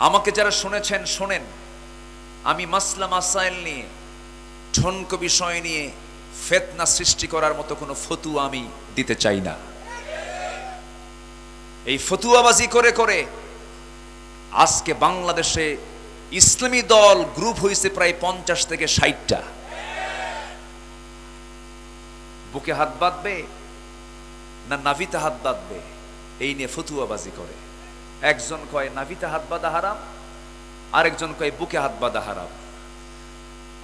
আমাকে যারা শুনেছেন শোনেন, আমি মাসলা মাসাইল নিয়ে, ঠনক বিষয় নিয়ে ফিতনা সৃষ্টি করার মতো কোনো ফতুয়া আমি দিতে চাই না। এই ফতুয়াবাজি করে করে আজকে বাংলাদেশে ইসলামী দল গ্রুপ হয়েছে প্রায় 50 থেকে 60টা। বুকে হাত বাঁধবে না নাভিতে হাত বাঁধবে, এই নিয়ে ফতুয়াবাজি করে। একজন কয় নাভিতে হাত বাঁধা হারাম, আরেকজন কয় বুকে হাত বাঁধা হারাম,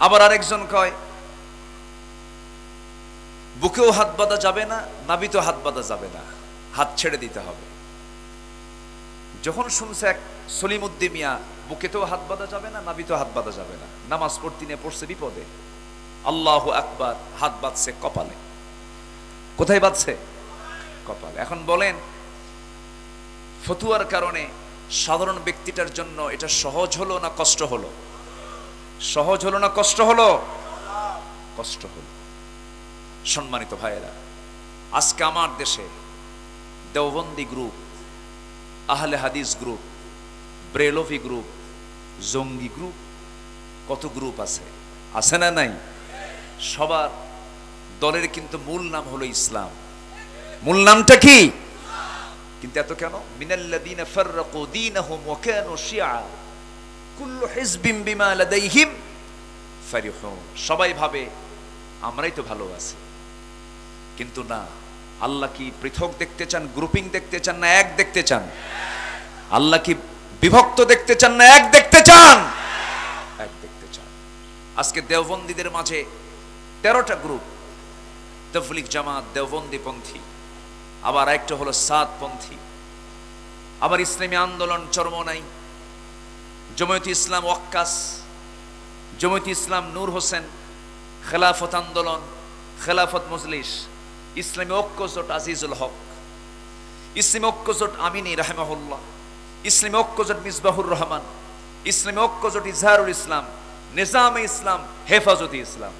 আবার আরেকজন কয় বুকেও হাত বাঁধা যাবে না, নাভিতেও হাত বাঁধা যাবে না, হাত ছেড়ে দিতে হবে। যখন শুনছে এক সলিমউদ্দিন মিয়া বুকেতেও হাত বাঁধা যাবে না, নাভিতেও হাত বাঁধা যাবে না, নামাজ পড়তে নিয়ে পড়ছে বিপদে, আল্লাহু আকবার, হাত বাঁধছে কপালে। কোথায় বাঁধছে? কপালে। এখন বলেন, ফতুয়ার কারণে সাধারণ ব্যক্তিটার জন্য এটা সহজ হলো না কষ্ট হলো? সহজ হলো না কষ্ট হলো? কষ্ট হলো। সম্মানিত ভাইয়েরা, আজকে আমার দেশে দেওবন্দি গ্রুপ, আহলে হাদিস গ্রুপ, ব্রেলভি গ্রুপ, জঙ্গি গ্রুপ, কত গ্রুপ আছে, আছে না নাই? সবার দলের কিন্তু মূল নাম হলো ইসলাম। মূল নামটা কি? কিন্তু এত কেন? মিনাল্লাযীনা ফাররাকু দীনাহুম ওয়া কানু শিয়া কুল্লু হিজবিন বিমা লাদাইহিম ফারিহুন। সবাই ভাবে আমরাই তো ভালো আছি, কিন্তু না। আল্লাহ কি পৃথক দেখতে চান, গ্রুপিং দেখতে চান, না এক দেখতে চান? আল্লাহ কি বিভক্ত দেখতে চান, না এক দেখতে চান? এক দেখতে চান। আজকে দেওবন্দীদের মাঝে 13টা গ্রুপ, তবলিগ জামাত, দেওবন্দি পন্থী, আবার একটা হলো সাদ পন্থী, আবার ইসলামী আন্দোলন চরমনাই, জমিয়তে ইসলাম ওয়াক্কাস, জমিয়তে ইসলাম নূর হোসেন, খেলাফত আন্দোলন, খেলাফত মজলিস, ইসলামী ঐক্য জোট আজিজুল হক, ইসলামী ঐক্য জোট আমিনী রাহিমাহুল্লাহ, ইসলামী ঐক্য জোট মিসবাহুর রহমান, ইসলামী ঐক্য জোট ইজহারুল ইসলাম, নিজামে ইসলাম, হেফাজতে ইসলাম।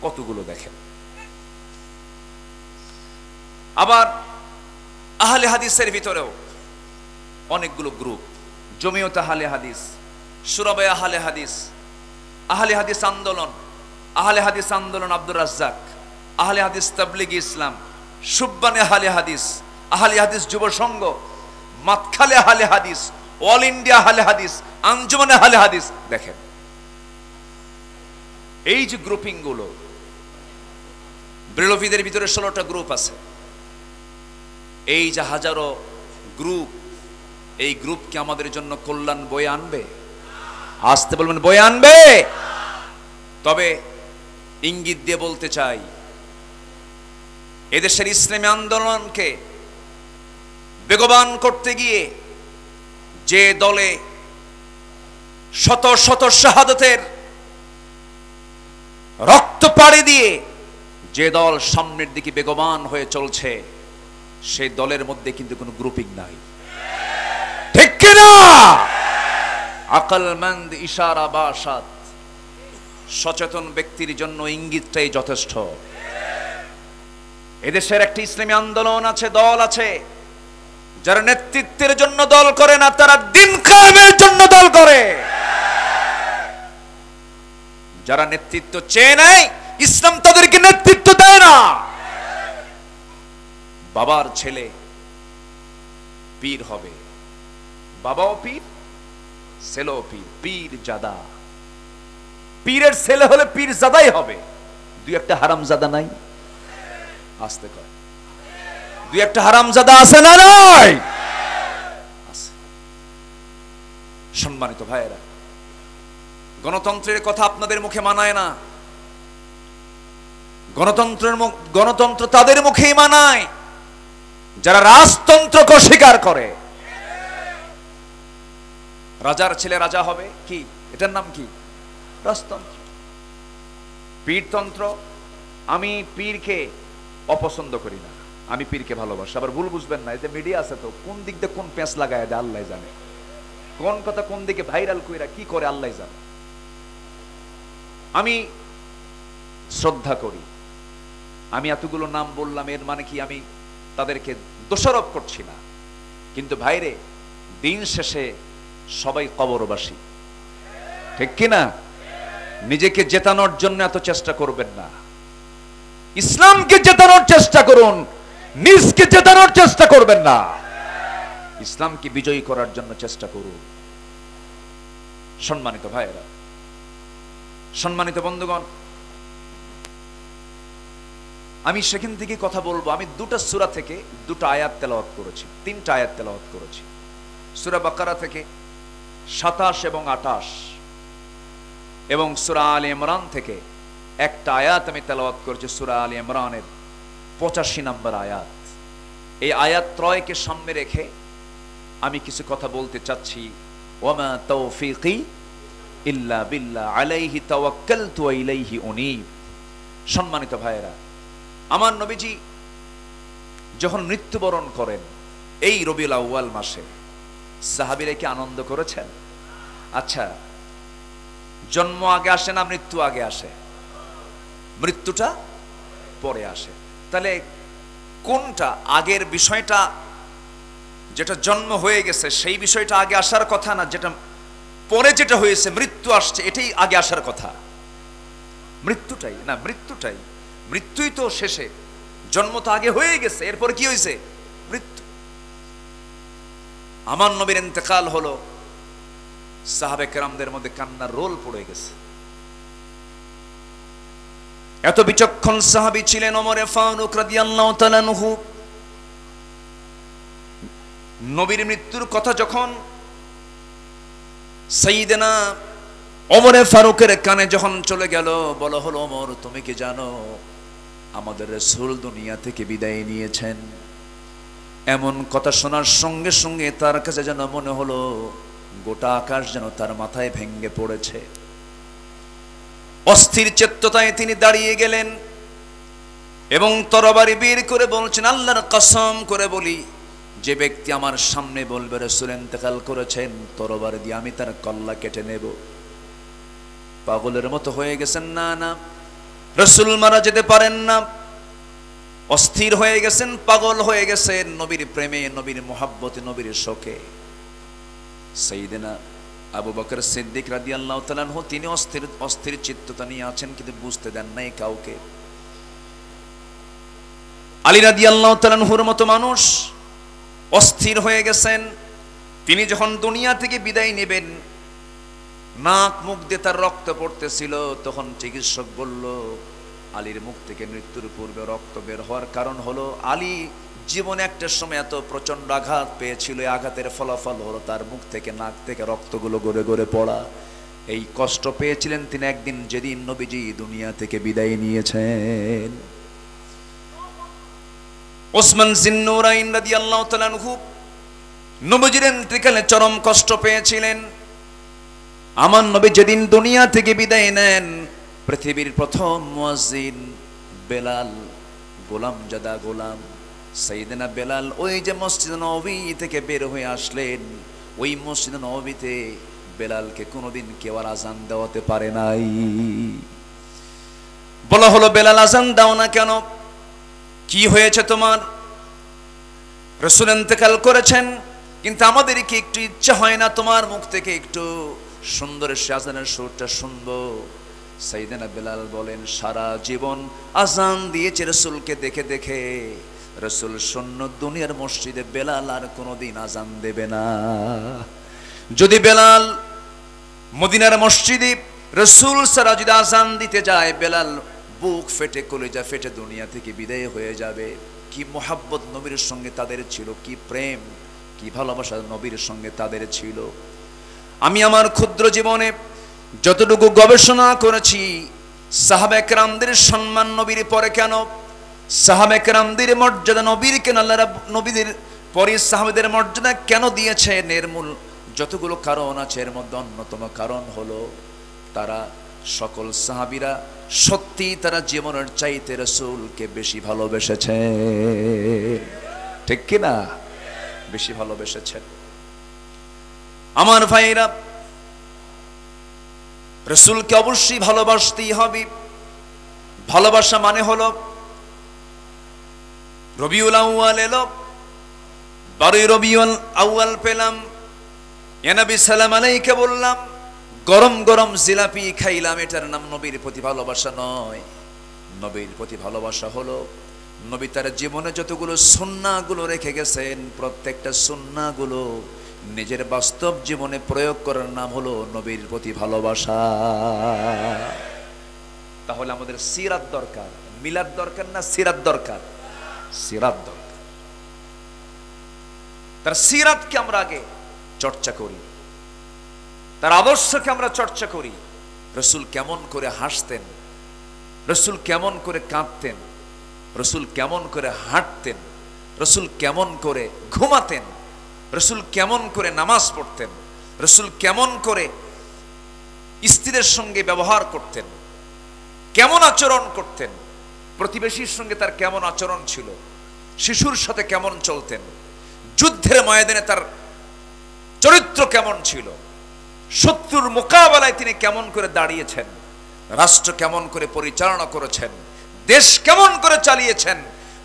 কতগুলো দেখেন। আবার আহলে হাদিসের ভিতরেও অনেকগুলো গ্রুপ, জমিয়ত আহলে হাদিস, শুরাবে আহলে হাদিস, আহলে হাদিস আন্দোলন, আহলে হাদিস আন্দোলন আব্দুর রাজ্জাক, আহলে হাদিস তাবলিগ ইসলাম, সুব্বানে আহলে হাদিস, আহলে হাদিস যুব সংঘ, মাতখালে আহলে হাদিস, অল ইন্ডিয়া আহলে হাদিস, আঞ্জুমানে আহলে হাদিস। দেখেন এই যে গ্রুপিং গুলো, ব্রেলভিদের ভিতরে 16টা গ্রুপ আছে। এই যে হাজারো গ্রুপ, এই গ্রুপ কি আমাদের জন্য কল্যাণ বয়ে আনবে? আসতে বলবেন, বয়ে আনবে? তবে ইঙ্গিত দিয়ে বলতে চাই, এদেশের ইসলামী আন্দোলনকে বেগবান করতে গিয়ে যে দলে শত শত শাহাদাতের রক্ত পাড়ি দিয়ে যে দল সামনের দিকে বেগবান হয়ে চলছে, সেই দলের মধ্যে কিন্তু কোনো গ্রুপিং নাই। ঠিক কিনা? আকলমন্দ ইশারা বাসাত, সচেতন ব্যক্তির জন্য ইঙ্গিতটাই যথেষ্ট। এদেশের একটি ইসলামী আন্দোলন আছে, দল আছে, যারা নেতৃত্বের জন্য দল করে না, তারা দিন কায়েমের জন্য দল করে। যারা নেতৃত্ব চেয়ে নেয়, ইসলাম তাদেরকে নেতৃত্ব দেয় না। বাবার ছেলে পীর হবে, বাবাও পীর, ছেলেও পীর, পীর জাদা। পীরের ছেলে হলে পীর জাদাই হবে। দুই একটা হারাম জাদা নাই? আসতে কয়, দুই একটা হারাম জাদা আছে না নাই? আছে। সম্মানিত ভাইয়েরা, গণতন্ত্রের কথা আপনাদের মুখে মানায় না। গণতন্ত্র তাদের মুখেই মানায় যারা রাজতন্ত্রকে অস্বীকার করে। রাজার ছেলে রাজা হবে, কি এটার নাম কি? রাজতন্ত্র। পীরতন্ত্র, আমি পীরকে অপছন্দ করি না, আমি পীরকে ভালোবাসি। আবার ভুল বুঝবেন না, এই যে মিডিয়া আছে তো, কোন দিক দিয়ে কোন পেঁচ লাগায় দেয় আল্লাহ জানে, কোন কথা কোন দিকে ভাইরাল কইরা কি করে আল্লাহ জানে। আমি শ্রদ্ধা করি, আমি এতগুলো নাম বললাম, এর মানে কি আমি তাদেরকে দোষারোপ করছি না। কিন্তু ভাইরে, দিন শেষে সবাই কবরবাসী, ঠিক কিনা? নিজেকে জেতানোর জন্য এত চেষ্টা করবেন না, ইসলামকে জেতানোর চেষ্টা করুন, নিজকে জেতানোর চেষ্টা করবেন না, ইসলামকে বিজয়ী করার জন্য চেষ্টা করুন। সম্মানিত ভাইয়েরা, সম্মানিত বন্ধুগণ, আমি সেখান থেকে কথা বলবো। আমি দুটো সূরা থেকে দুটো আয়াত তেলাওয়াত করেছি, তিনটা আয়াত তেলাওয়াত করেছি। সূরা বাকারা থেকে 27 এবং 28 এবং সূরা আলে ইমরান থেকে একটা আয়াত আমি তেলাওয়াত করেছি, সূরা আলে ইমরানের 85 নম্বর আয়াত। এই আয়াত ত্রয়কে সামনে রেখে আমি কিছু কথা বলতে চাচ্ছি। ওয়ামা তাওফীকি ইল্লা বিল্লাহ আলাইহি তাওয়াক্কালতু ওয়া ইলাইহি উনীব। সম্মানিত ভাইয়েরা, আমার নবীজি যখন মৃত্যুবরণ করেন এই রবিউল আউয়াল মাসে, সাহাবীরা কি আনন্দ করেছেন? আচ্ছা, জন্ম আগে আসে না মৃত্যু আগে আসে? মৃত্যুটা পরে আসে। তাহলে কোনটা আগের বিষয়টা, যেটা জন্ম হয়ে গেছে সেই বিষয়টা আগে আসার কথা না, যেটা পরে যেটা হয়েছে মৃত্যু আসছে এটাই আগে আসার কথা? মৃত্যুটাই না, মৃত্যুটাই। মৃত্যুই তো শেষে, জন্ম তো আগে হয়ে গেছে, এরপরে কি হয়েছে? মৃত্যু। আমার নবীর ইন্তেকাল হলো, সাহাবে কেরামদের মধ্যে কান্নার রোল পড়ে গেছে। এত বিচক্ষণ সাহাবী ছিলেন ওমরে ফারুক রাদিয়াল্লাহু তাআলা আনহু। নবীর মৃত্যুর কথা যখন সাইয়েদনা ওমরে ফারুকের কানে যখন চলে গেল, বলা হলো, ওমর তুমি কি জানো আমাদের রাসূল দুনিয়া থেকে বিদায় নিয়েছেন? এমন কথা শোনার সঙ্গে সঙ্গে তার কাছে যেন মনে হলো গোটা আকাশ যেন তার মাথায় ভেঙে পড়েছে। অস্থির চেত্ততায় তিনি দাঁড়িয়ে গেলেন এবং তরবারি বের করে বলছেন, আল্লাহর কসম করে বলি, যে ব্যক্তি আমার সামনে বলবে রাসূল ইন্তেকাল করেছেন, তরবারি দিয়ে আমি তার কল্লা কেটে নেব। পাগলের মতো হয়ে গেছেন, না না, রাসূল মারা যেতে পারেন না। অস্থির হয়ে গেছেন, পাগল হয়ে গেছেন নবীর প্রেমে, নবীর মুহাব্বতে, নবীর শোকে। সাইয়েদনা আবু বকর সিদ্দিক রাদিয়াল্লাহু তাআলা আনহু তিনি অস্থির চিত্ততা নিয়ে আছেন, কিন্তু বুঝতে দেন নাই কাউকে। আলী রাদিয়াল্লাহু তাআলা আনহুর মতো মানুষ অস্থির হয়ে গেছেন। তিনি যখন দুনিয়া থেকে বিদায় নেবেন, নাক মুখ দিয়ে তার রক্ত পড়তেছিল, তখন চিকিৎসক বলল, আলীর মুখ থেকে মৃত্যুর পূর্বে রক্ত বের হওয়ার কারণ হলো আলী জীবনে একটা সময় এত প্রচন্ড আঘাত পেয়েছিল, এই আঘাতের ফলাফল হলো তার মুখ থেকে নাক থেকে রক্তগুলো গড়ে গড়ে পড়া। এই কষ্ট পেয়েছিলেন তিনি একদিন যেদিন নবীজি দুনিয়া থেকে বিদায় নিয়েছেন। ওসমান জিন্নুরাইন রাদিয়াল্লাহু তাআলা আনহু নবীজির ইন্তেকালে চরম কষ্ট পেয়েছিলেন। আমার নবী যেদিন দুনিয়া থেকে বিদায় নেন, পৃথিবীর প্রথম মুয়াজ্জিন বেলাল, গোলামজাদা গোলাম সাইয়েদনা বেলাল, ওই যে মসজিদ নববী থেকে বের হয়ে আসলেন, ওই মসজিদ নববীতে বেলালকে কোনোদিন কেউ আর আজান দেওয়াতে পারে নাই। বলা হলো, বেলাল আজান দাও না কেন? কি হয়েছে তোমার? রাসূল ইন্তেকাল করেছেন, কিন্তু আমাদের কি একটু ইচ্ছা হয় না তোমার মুখ থেকে একটু সুন্দর আজানের সুরটা শুনবো? সাইয়েদনা বেলাল বলেন, সারা জীবন আজান দিয়েছে রাসূলকে দেখে দেখে, রাসূল শূন্য দুনিয়ার মসজিদে বেলাল আর কোনোদিন আজান দেবে না। যদি বেলাল মদিনার মসজিদে রাসূল ছাড়া যদি আজান দিতে যায়, বেলাল বুক ফেটে কলিজা ফেটে দুনিয়া থেকে বিদায় হয়ে যাবে। কি মুহাব্বত নবীর সঙ্গে তাদের ছিল, কি প্রেম, কি ভালোবাসা নবীর সঙ্গে তাদের ছিল। আমি আমার ক্ষুদ্র জীবনে যতটুকু গবেষণা করেছি, সাহাবায়ে কেরামদের সম্মান নবীর পরে কেন, সাহাবায়ে কেরামদের মর্যাদা নবীর কেন, আল্লাহ নবীদের পরে সাহাবাদের মর্যাদা কেন দিয়েছেন, এর মূল যতগুলো কারণ আছে এর মধ্যে অন্যতম কারণ হলো তারা সকল সাহাবীরা সত্যি তারা জীবনের চাইতে রাসূলকে বেশি ভালোবেসেছে, ঠিক কি না? বেশি ভালোবেসেছেন। আমার ভাইরা, রাসূলকে অবশ্যই ভালোবাসতেই হবে। ভালোবাসা মানে হলো রবিউল আউয়াল এলো, 12 রবিউল আউয়াল পেলাম, ইয়া নবী সালাম আলাইকে বললাম, গরম গরম জিলাপি খাইলাম, এটার নাম নবীর প্রতি ভালোবাসা নয়। নবীর প্রতি ভালোবাসা হলো নবী তার জীবনে যতগুলো সুন্নাহগুলো রেখে গেছেন, প্রত্যেকটা সুন্নাহগুলো নিজের বাস্তব জীবনে প্রয়োগ করার নাম হলো নবীর প্রতি ভালোবাসা। তাহলে আমাদের সিরাত দরকার, মিলাদ দরকার না সিরাত দরকার? সিরাত দরকার। তার সিরাতকে আমরা আগে চর্চা করি, তার আদর্শকে আমরা চর্চা করি। রসুল কেমন করে হাসতেন, রসুল কেমন করে কাঁদতেন, রসুল কেমন করে হাঁটতেন, রসুল কেমন করে ঘুমাতেন, রসুল কেমন করে নামাজ পড়তেন, রসুল কেমন করে স্ত্রীদের সঙ্গে ব্যবহার করতেন, কেমন আচরণ করতেন, প্রতিবেশীর সঙ্গে তার কেমন আচরণ ছিল, শিশুর সাথে কেমন চলতেন, যুদ্ধের ময়দানে তার চরিত্র কেমন ছিল, শত্রুর মোকাবেলায় তিনি কেমন করে দাঁড়িয়েছেন, রাষ্ট্র কেমন করে পরিচালনা করেছেন, দেশ কেমন করে চালিয়েছেন,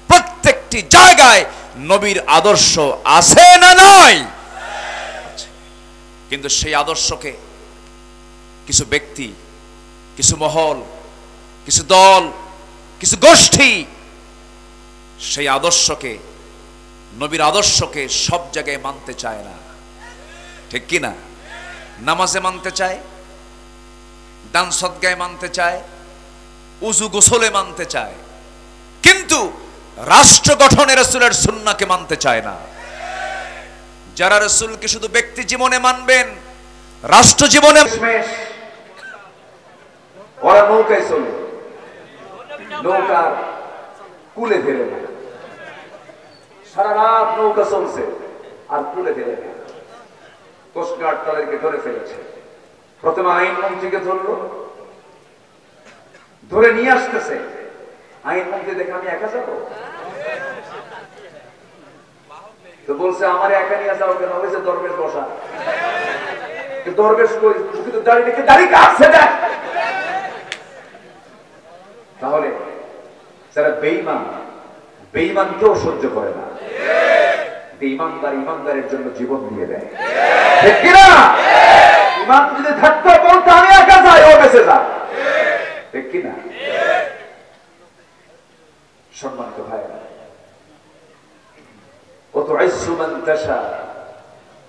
প্রত্যেকটি জায়গায় নবীর আদর্শ আছে না নয়? কিন্তু সেই আদর্শকে কিছু ব্যক্তি, কিছু মহল, কিছু দল, কিছু গোষ্ঠী সেই আদর্শকে, নবীর আদর্শকে সব জায়গায় মানতে চায় না, ঠিক কি না? নামাজে মানতে চায়, দান সদকায় মানতে চায়, উযু গোসলে মানতে চায়, কিন্তু রাষ্ট্র গঠনে রাসূলের সুন্নাহকে মানতে চায় না। যারা রাসূলকে শুধু ব্যক্তি জীবনে মানবেন, রাষ্ট্র জীবনে ওরা নৌকায় চলে, নৌকার কুলে ধরে না, সারা রাত নৌকা চলছে আর কুলে ধরে না। কোস্টগার্ড তাদেরকে ধরে ফেলেছে। প্রথমে আইনমন্ত্রীকে ধরলো, ধরে নিয়ে আসতেছে। আইনমন্ত্রী দেখে আমি একা যাবো, তো বলছে আমার একা নিয়ে যাও কেন? হয়েছে দরবেশ বসা। দরবেশ কই? দাড়ি দেখে দাড়ি কাটছে না। তাহলে যারা বেঈমান, বেঈমানকেও সহ্য করে না, ইমানদার ইমানদারের জন্য জীবন দিয়ে দেয়, ঠিক কিনা? ইমান যদি থাকতো বলতো আমি একা যাই, ও বেঁচে যা, ঠিক কিনা? সম্মানিত ভাইরা, কত ইজ্জু মান তাশা,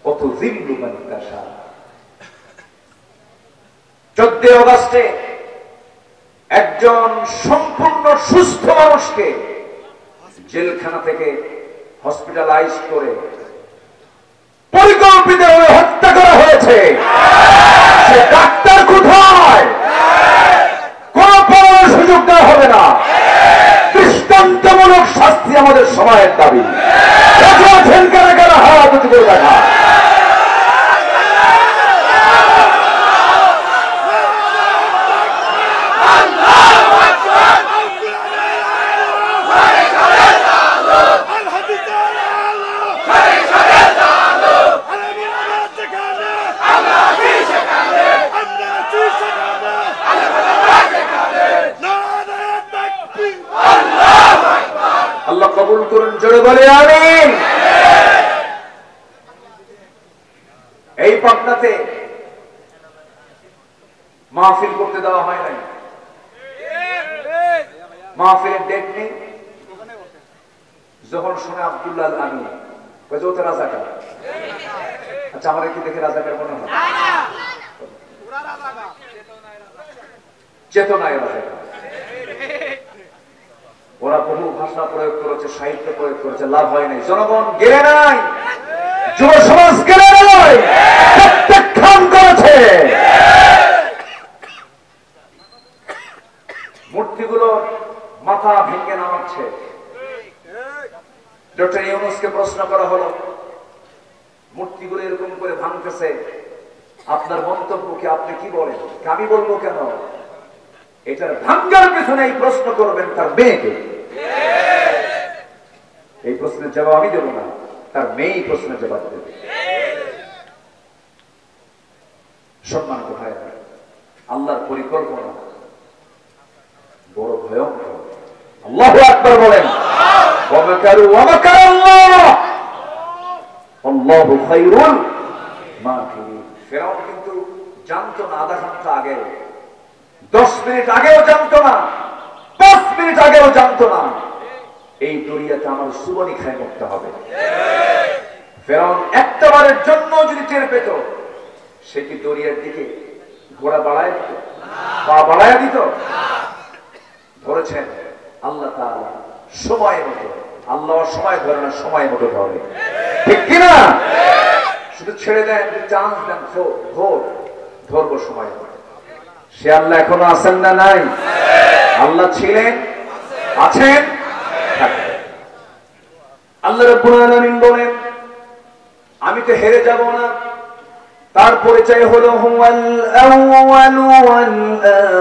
কত যিল্লু মান তাশা। 14 আগস্টে একজন সম্পূর্ণ সুস্থ মানুষকে জেলখানা থেকে হসপিটালাইজ করে পরিকল্পিতভাবে হত্যা করা হয়েছে। সে ডাক্তার কোথায়? কোন পরামর্শ সুযোগ দেওয়া হবে না। দৃষ্টান্তমূলক শাস্তি আমাদের সময়ের দাবি। কারা কারা হাত উঁচু করে দেখা। আল্লাহ কবুল করুন, জোরে বলে আমিন। এই পাটনাতে মাহফিল করতে দেওয়া হয় নাই, মাহফিলের ডেট নেই। যখন শুনে আব্দুল্লাহ আল আমিন ওটা রাজাকার। আচ্ছা, আমার কি দেখে রাজাকার মনে হয়? চেতনায় রাজাকার। ওরা বহু ভাষা প্রয়োগ করেছে, সাহিত্য প্রয়োগ করেছে, লাভ হয় নাই। জনগণ গেলে নাই, যুব সমাজ গেলে নাই, প্রত্যাখ্যান করেছে। মূর্তিগুলো মাথা ভেঙে নামাচ্ছে। ডক্টর ইউনূসকে প্রশ্ন করা হলো, মূর্তিগুলো এরকম করে ভাঙতেছে, আপনার মন্তব্য কি, আপনি কি বলেন? আমি বলবো কেন? এটার ভাঙ্গার পেছনে এই প্রশ্ন করবেন তার মেয়েকে। এই প্রশ্নের জবাব আমি দেব না, তার মেয়েই প্রশ্নের জবাব দেবে। সম্মানিত ভাইরা, আল্লাহর পরিকল্পনা বড় ভয়ঙ্কর। আল্লাহু আকবার বলেন। ওয়া মাকারু ওয়া মাকারাল্লাহ আল্লাহু খায়রুল মাকিরিন। ফেরাউন কিন্তু জানতো না আধা ঘন্টা আগে, 10 মিনিট আগেও জানতো না, 5 মিনিট আগেও জানতো না এই দরিয়াতে আমার সুবনি খায় করতে হবে। ফেরাউন একটা বারের জন্য যদি টের পেত, সে কি দরিয়ার দিকে ঘোড়া বাড়ায় দিত, পা বাড়ায় দিত? ধরেছেন আল্লাহ তাআলা সময় মতো। আল্লাহ সময় ধরে না, সময় মতো ধরে, ঠিক কিনা? শুধু ছেড়ে দেন, চান্স দেন, ভোর ধরবো সময় মতো। সে আল্লাহ এখনো আছেন না নাই? আল্লাহ ছিলেন, আছেন, থাকবেন। আল্লাহ রাব্বুল আলামিন বলেন, আমি তো হেরে যাব না। তার পরিচয় হলো হুয়াল আউয়ালু ওয়াল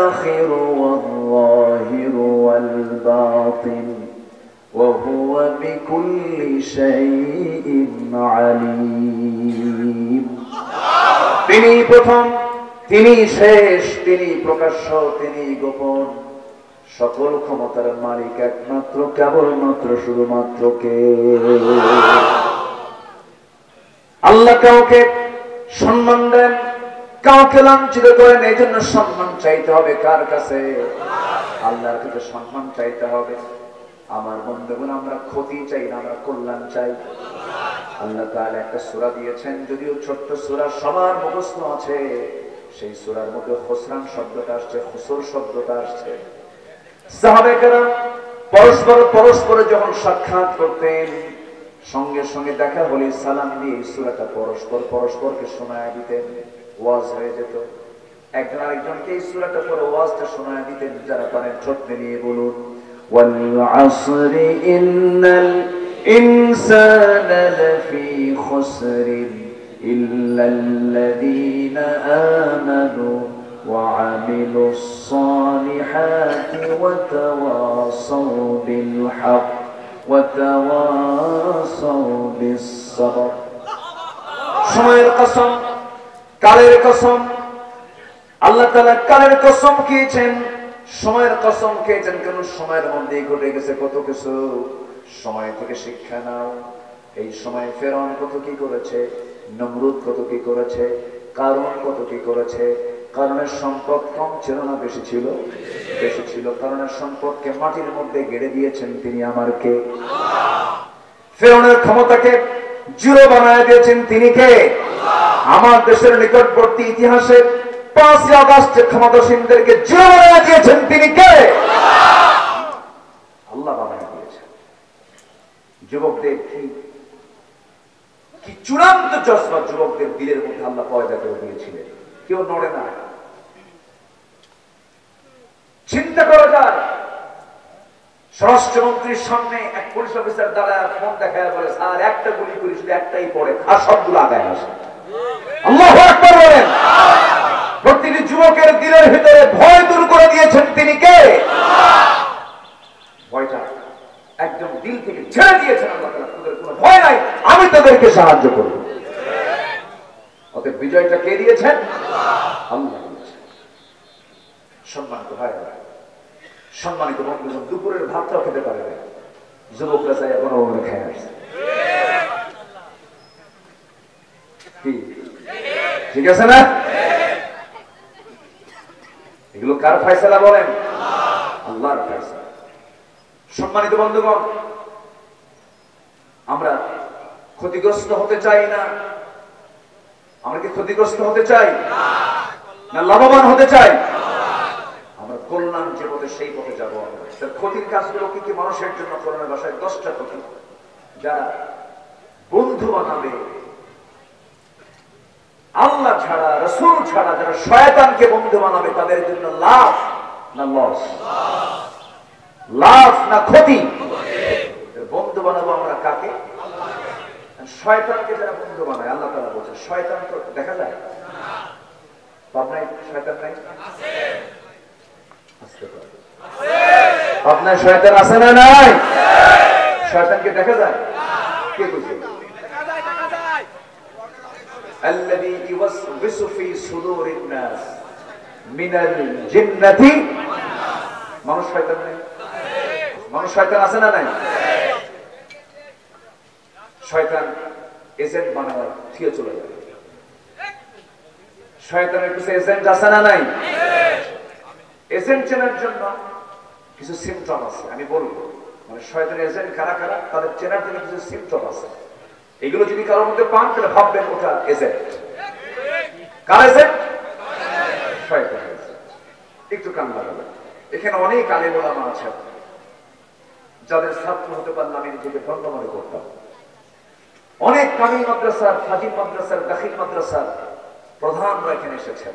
আখিরু ওয়াল যাহিরু ওয়াল বাতিন ওয়া হুয়া বিকুল্লি শাইইন আলীম। তিনি প্রথম, তিনি শেষ, তিনি প্রকাশ্য, তিনি গোপন। সকল ক্ষমতার মালিক একমাত্র, কেবলমাত্র, শুধুমাত্র কে? আল্লাহ কাউকে সম্মান দেন, কাউকে লাঞ্ছিত করেন। এই জন্য সম্মান চাইতে হবে কার কাছে? আল্লাহর কাছে সম্মান চাইতে হবে। আমার বন্ধুগণ, আমরা ক্ষতি চাই না, আমরা কল্যাণ চাই। আল্লাহ তাআলা একটা সূরা দিয়েছেন, যদিও ছোট্ট সূরা, সবার মুখস্থ আছে। সেই সূরার মধ্যে খুসরান শব্দটা আসছে, খুসর শব্দটা আসছে। সাহাবায়ে কেরাম পরস্পর যখন সাক্ষাৎ করতেন, সঙ্গে সঙ্গে দেখা হলে সালাম দিয়ে সূরাটা পরস্পরকে শোনায় দিতেন, ওয়াজ হয়ে যেত। একজন আরেকজনকে এই সূরাটা পড়ে ওয়াজটা শোনায় দিতেন। যারা পারেন ছোট্ট নিয়ে বলুন, ওয়াল আসরি ইন্নাল ইনসানা লাফি খুসরিন ইল্লাল্লাযীনা আমানু ওয়া আমিলুস সালিহাতি ওয়া তাওয়াসাউ বিল হক ওয়া তাওয়াসাউ বিস সাবর। সময়ের কসম, কালের কসম, আল্লাহ তাআলা কালের কসম খেয়েছেন, সময়ের কসম খেয়েছেন। কেন? সময়ের মধ্যেই ঘটে গেছে কত কিছু। সময় থেকে শিক্ষা নাও। এই সময় ফেরাউন কত কি করেছে, নমরুদ কত কি করেছে, কারুন কত কি করেছে। কারণের সম্পদ কম ছিল না বেশি ছিল? বেশি ছিল। কারণের সম্পদকে মাটির মধ্যে গেড়ে দিয়েছেন তিনি আমার কে? ফেরাউনের ক্ষমতাকে জিরো বানায় দিয়েছেন তিনি কে? আমার দেশের নিকটবর্তী ইতিহাসে 5 আগস্ট ক্ষমতাসীনদেরকে জিরো বানায় দিয়েছেন তিনি কে? আল্লাহ বানায় দিয়েছেন। যুবকদের কি চূড়ান্ত জজবা যুবকদের দিলের মধ্যে আল্লাহ পয়দা করে দিয়েছিলেন। কেউ নড়ে না। চিন্তা করা যায়, স্বরাষ্ট্রমন্ত্রীর সামনে এক পুলিশ অফিসার দাঁড়ায় ফোন দেখায় বলে, স্যার একটা গুলি করি, শুধু একটাই পড়ে, আর সবগুলো আগায় আসে। আল্লাহু আকবার বলেন। প্রতিটি যুবকের দিলের ভিতরে ভয় দূর করে দিয়েছেন তিনি কে? ভয়টা একদম দিল থেকে ছেড়ে দিয়েছেন আল্লাহ তাআলা। তোদের কোনো ভয় নাই, আমি তোদেরকে সাহায্য করব। অতএব বিজয়টা কে দিয়েছেন? আল্লাহ দিয়েছেন। সম্মানিত ভাইরা, সম্মানিত বন্ধুগণ, দুপুরের ভাতটাও খেতে পারে না, যুবকরা চাই এখন ওখানে খেয়ে আসছে। ঠিক আছে না? এগুলো কার ফয়সালা বলেন? আল্লাহর ফয়সালা। সম্মানিত বন্ধুগণ, আমরা ক্ষতিগ্রস্ত হতে চাই না। আমরা কি ক্ষতিগ্রস্ত হতে চাই না লাভবান হতে চাই? আমরা কল্যাণ যে পথে সেই পথে যাবো। আমরা ক্ষতির কাজগুলো কি মানুষের জন্য করোনা ভাষায় 10টা ক্ষতি। যারা বন্ধু বানাবে আল্লাহ ছাড়া, রাসূল ছাড়া, যারা শয়তানকে বন্ধু বানাবে, তাদের জন্য লাভ না লস? লাভ না ক্ষতি? বন্ধু বানাবো আমরা কাকে? শয়তানকে যারা বন্ধু বানায়, আল্লাহ তাআলা বলছে শয়তান তো দেখা যায় না। পাবনায় শয়তান নাই? পাবনায় শয়তান আছে না নাই? শয়তানকে দেখা যায়? কে বুঝে? الذي يوسوس في صدور الناس من الجنة। মানুষ শয়তান নাই? মানুষ শয়তান আছে না নাই? শয়তান এজেন্ট বানায় থিয়ে চলে যায়। শয়তানের কিছু এজেন্ট আছে না নাই? এজেন্ট চেনার জন্য কিছু সিমটম আছে, আমি বলবো। মানে শয়তানের এজেন্ট কারা কারা, তাদের চেনার জন্য কিছু সিমটম আছে। এগুলো যদি কারোর মধ্যে পান তাহলে ভাববেন ওটা এজেন্ট। কার এজেন্ট? শয়তানের এজেন্ট। একটু কান লাগাবেন। এখানে অনেক আলেম ওলামা আছেন যাদের ছাত্র হতে পারলে আমি নিজেকে ধন্য মনে করতাম। অনেক কামিল মাদ্রাসার, ফাজিল মাদ্রাসার, দাখিল মাদ্রাসার প্রধানরা এখানে এসেছেন,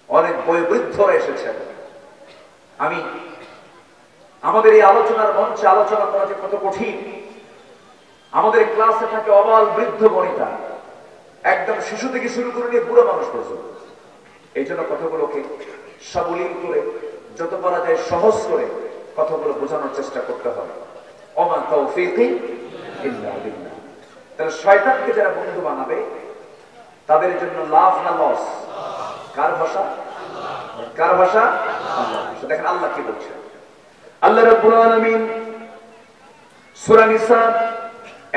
অনেক বয়োবৃদ্ধরা এসেছেন। আমি আমাদের এই আলোচনার মঞ্চে আলোচনা করা যে কত কঠিন। আমাদের ক্লাসে থাকে অবাল বৃদ্ধ বনিতা, একদম শিশু থেকে শুরু করে নিয়ে বুড়ো মানুষ পর্যন্ত। এই জন্য কথাগুলোকে সাবলীল করে, যত পারা যায় সহজ করে কথাগুলো বোঝানোর চেষ্টা করতে হবে। ওমা তাওফীকি ইল্লা বিল্লাহ। তাহলে শয়তানকে যারা বন্ধু বানাবে তাদের জন্য লাভ না লস? কার ভাষা? কার ভাষা? আল্লাহর ভাষা। দেখেন আল্লাহ কি বলছেন। আল্লাহ রাব্বুল আলামিন সূরা নিসা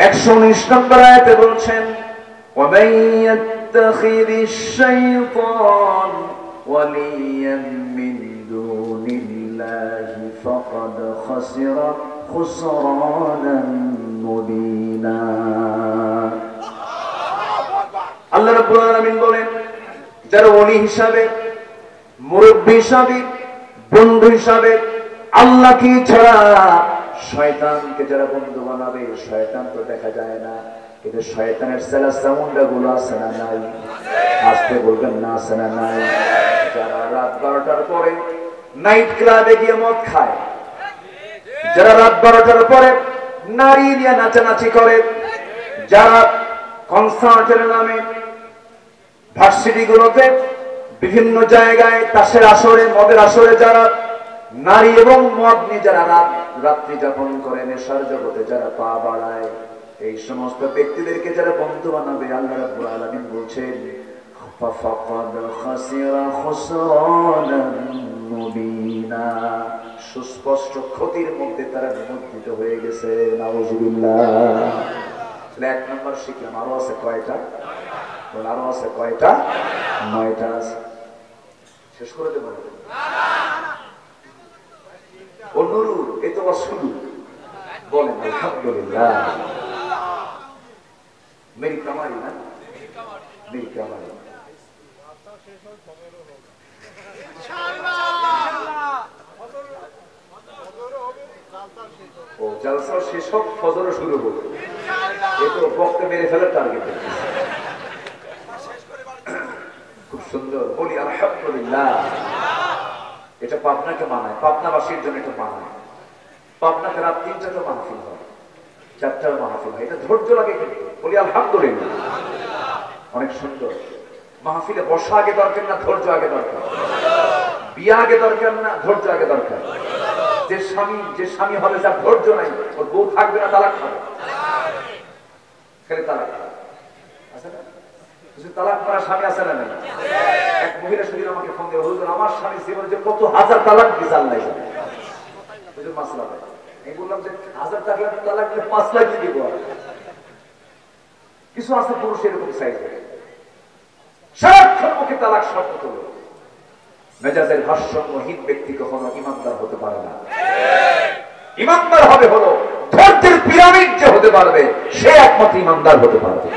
119 নম্বর আয়াতে বলছেন, ওয়া মান ইয়াত্তাখিযিশ শাইতান ওয়ালিয়ান মিন দুনিল্লাহি ফাকাদ খাসিরা খুসরানান মুবিনা। আল্লাহ রাব্বুল আলামিন বলেন, যারা ওলি হিসাবে, মুরব্বি হিসাবে, বন্ধু হিসাবে আল্লাহকে ছাড়া শয়তানকে যারা বন্ধু বানাবে, শয়তান তো দেখা যায় না, কিন্তু শয়তানের সেলা সাউন্ডা গুলো আছে না নাই? আসতে বলবেন না, আছে না নাই? যারা রাত 12টার পরে নাইট ক্লাবে গিয়ে মদ খায়, যারা রাত 12টার পরে নারী নিয়ে নাচানাচি করে, যারা কনসার্টের নামে ভার্সিটি গুলোতে বিভিন্ন জায়গায় তাসের আসরে, মদের আসরে যারা নারী এবং মদ নিয়ে যারা রাত্রি যাপন করে, নেশার জগতে যারা পা বাড়ায়, এই সমস্ত ব্যক্তিদেরকে যারা বন্ধু বানাবে, আল্লাহ রাব্বুল আলামিন বলছেন ফাকাদ খাসিরা খুসরানান মুবিনা, সুস্পষ্ট ক্ষতির মধ্যে তারা নিমজ্জিত হয়ে গেছে। নাউযুবিল্লাহ। তাহলে 1 নম্বর শিখলাম। আরো আছে কয়টা? আরো আছে কয়টা? 9টা আছে। শেষ করে দেব না? ও নুরু, এ তো শুরু। বলেন আলহামদুলিল্লাহ। মেরি কামারি না? মেরি কামারি। ও জালসা শেষ হোক, ফজরও শুরু হোক। এ তো বক্তা মেরে ফেলার টার্গেট। খুব সুন্দর। বলি আলহামদুলিল্লাহ। এটা পাবনাকে মানায়, পাবনাবাসীর জন্য এটা মানায়। পাবনাকে রাত 3টাতে মাহফিল হয়, 4টার মাহফিল হয়। এটা ধৈর্য লাগে কিন্তু। বলি আলহামদুলিল্লাহ। অনেক সুন্দর। মাহফিলে বসা আগে দরকার না, ধৈর্য আগে দরকার। বিয়ে আগে দরকার না, ধৈর্য আগে দরকার। যে স্বামী হবে যার ধৈর্য নাই, ওর বউ থাকবে না, তালাক খাবে। খালি তালাক আছে না? তালাক করা স্বামী আছে না? এক মহিলা সেদিন আমাকে ফোন দিয়ে বলল, আমার স্বামী জীবনে যে কত হাজার তালাক দিয়েছে আল্লাহ জানে। মাসলা দেয়। আমি বললাম যে 1000 তালাক দিলে 5 লাখ দিব। কিছু আছে পুরুষ এরকম সাইজে, সারাক্ষণ মুখে তালাক শব্দ তোলে। মেজাজের ভারসাম্যহীন ব্যক্তি কখনো ইমানদার হতে পারে না। ইমানদার হবে হলো ধৈর্যের পিরামিড যে হতে পারবে, সে একমাত্র ইমানদার হতে পারবে।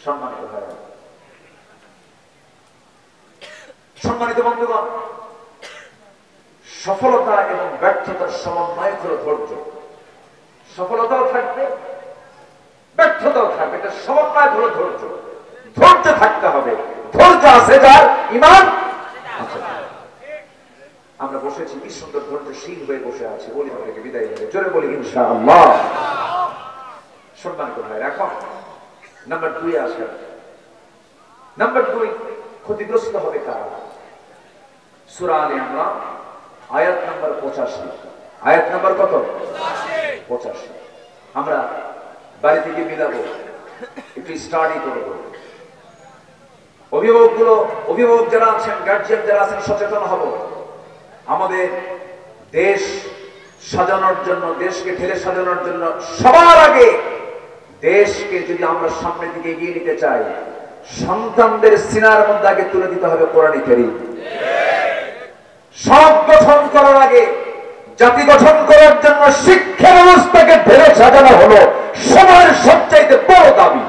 সম্মানিত ভাইরা, সম্মানিত বন্ধুগণ, সফলতা এবং ব্যর্থতার সমন্বয় হলো ধৈর্য। সফলতাও থাকবে, ব্যর্থতাও থাকবে, এটা সমন্বয় হলো ধৈর্য। ধৈর্য থাকতে হবে। ধৈর্য আছে যার, ঈমান আছে। আমরা বসেছি কি সুন্দর ধৈর্যশীল হয়ে বসে আছি। বলি আপনাকে বিদায় নেবে, জোরে বলি ইনশাআল্লাহ। সম্মানিত ভাইরা, এখন নাম্বার 2 আসে। নাম্বার 2, ক্ষতিগ্রস্ত হবে কারা? সূরা আলে ইমরান আয়াত নাম্বার 85। আয়াত নাম্বার কত? 85। আমরা বাড়ি থেকে মিলাবো, একটু স্টাডি করবো। অভিভাবক যারা আছেন, গার্জিয়ান যারা আছেন, সচেতন হব। আমাদের দেশ সাজানোর জন্য, দেশকে ঠেলে সাজানোর জন্য সবার আগে দেশকে যদি আমরা সামনের দিকে এগিয়ে নিতে চাই, সন্তানদের সিনার মধ্যে আগে তুলে দিতে হবে কোরআন কারীম। সব গঠন করার আগে জাতি গঠন করার জন্য শিক্ষা ব্যবস্থাকে ঢেলে সাজানো হলো সময়ের সবচাইতে বড় দাবি।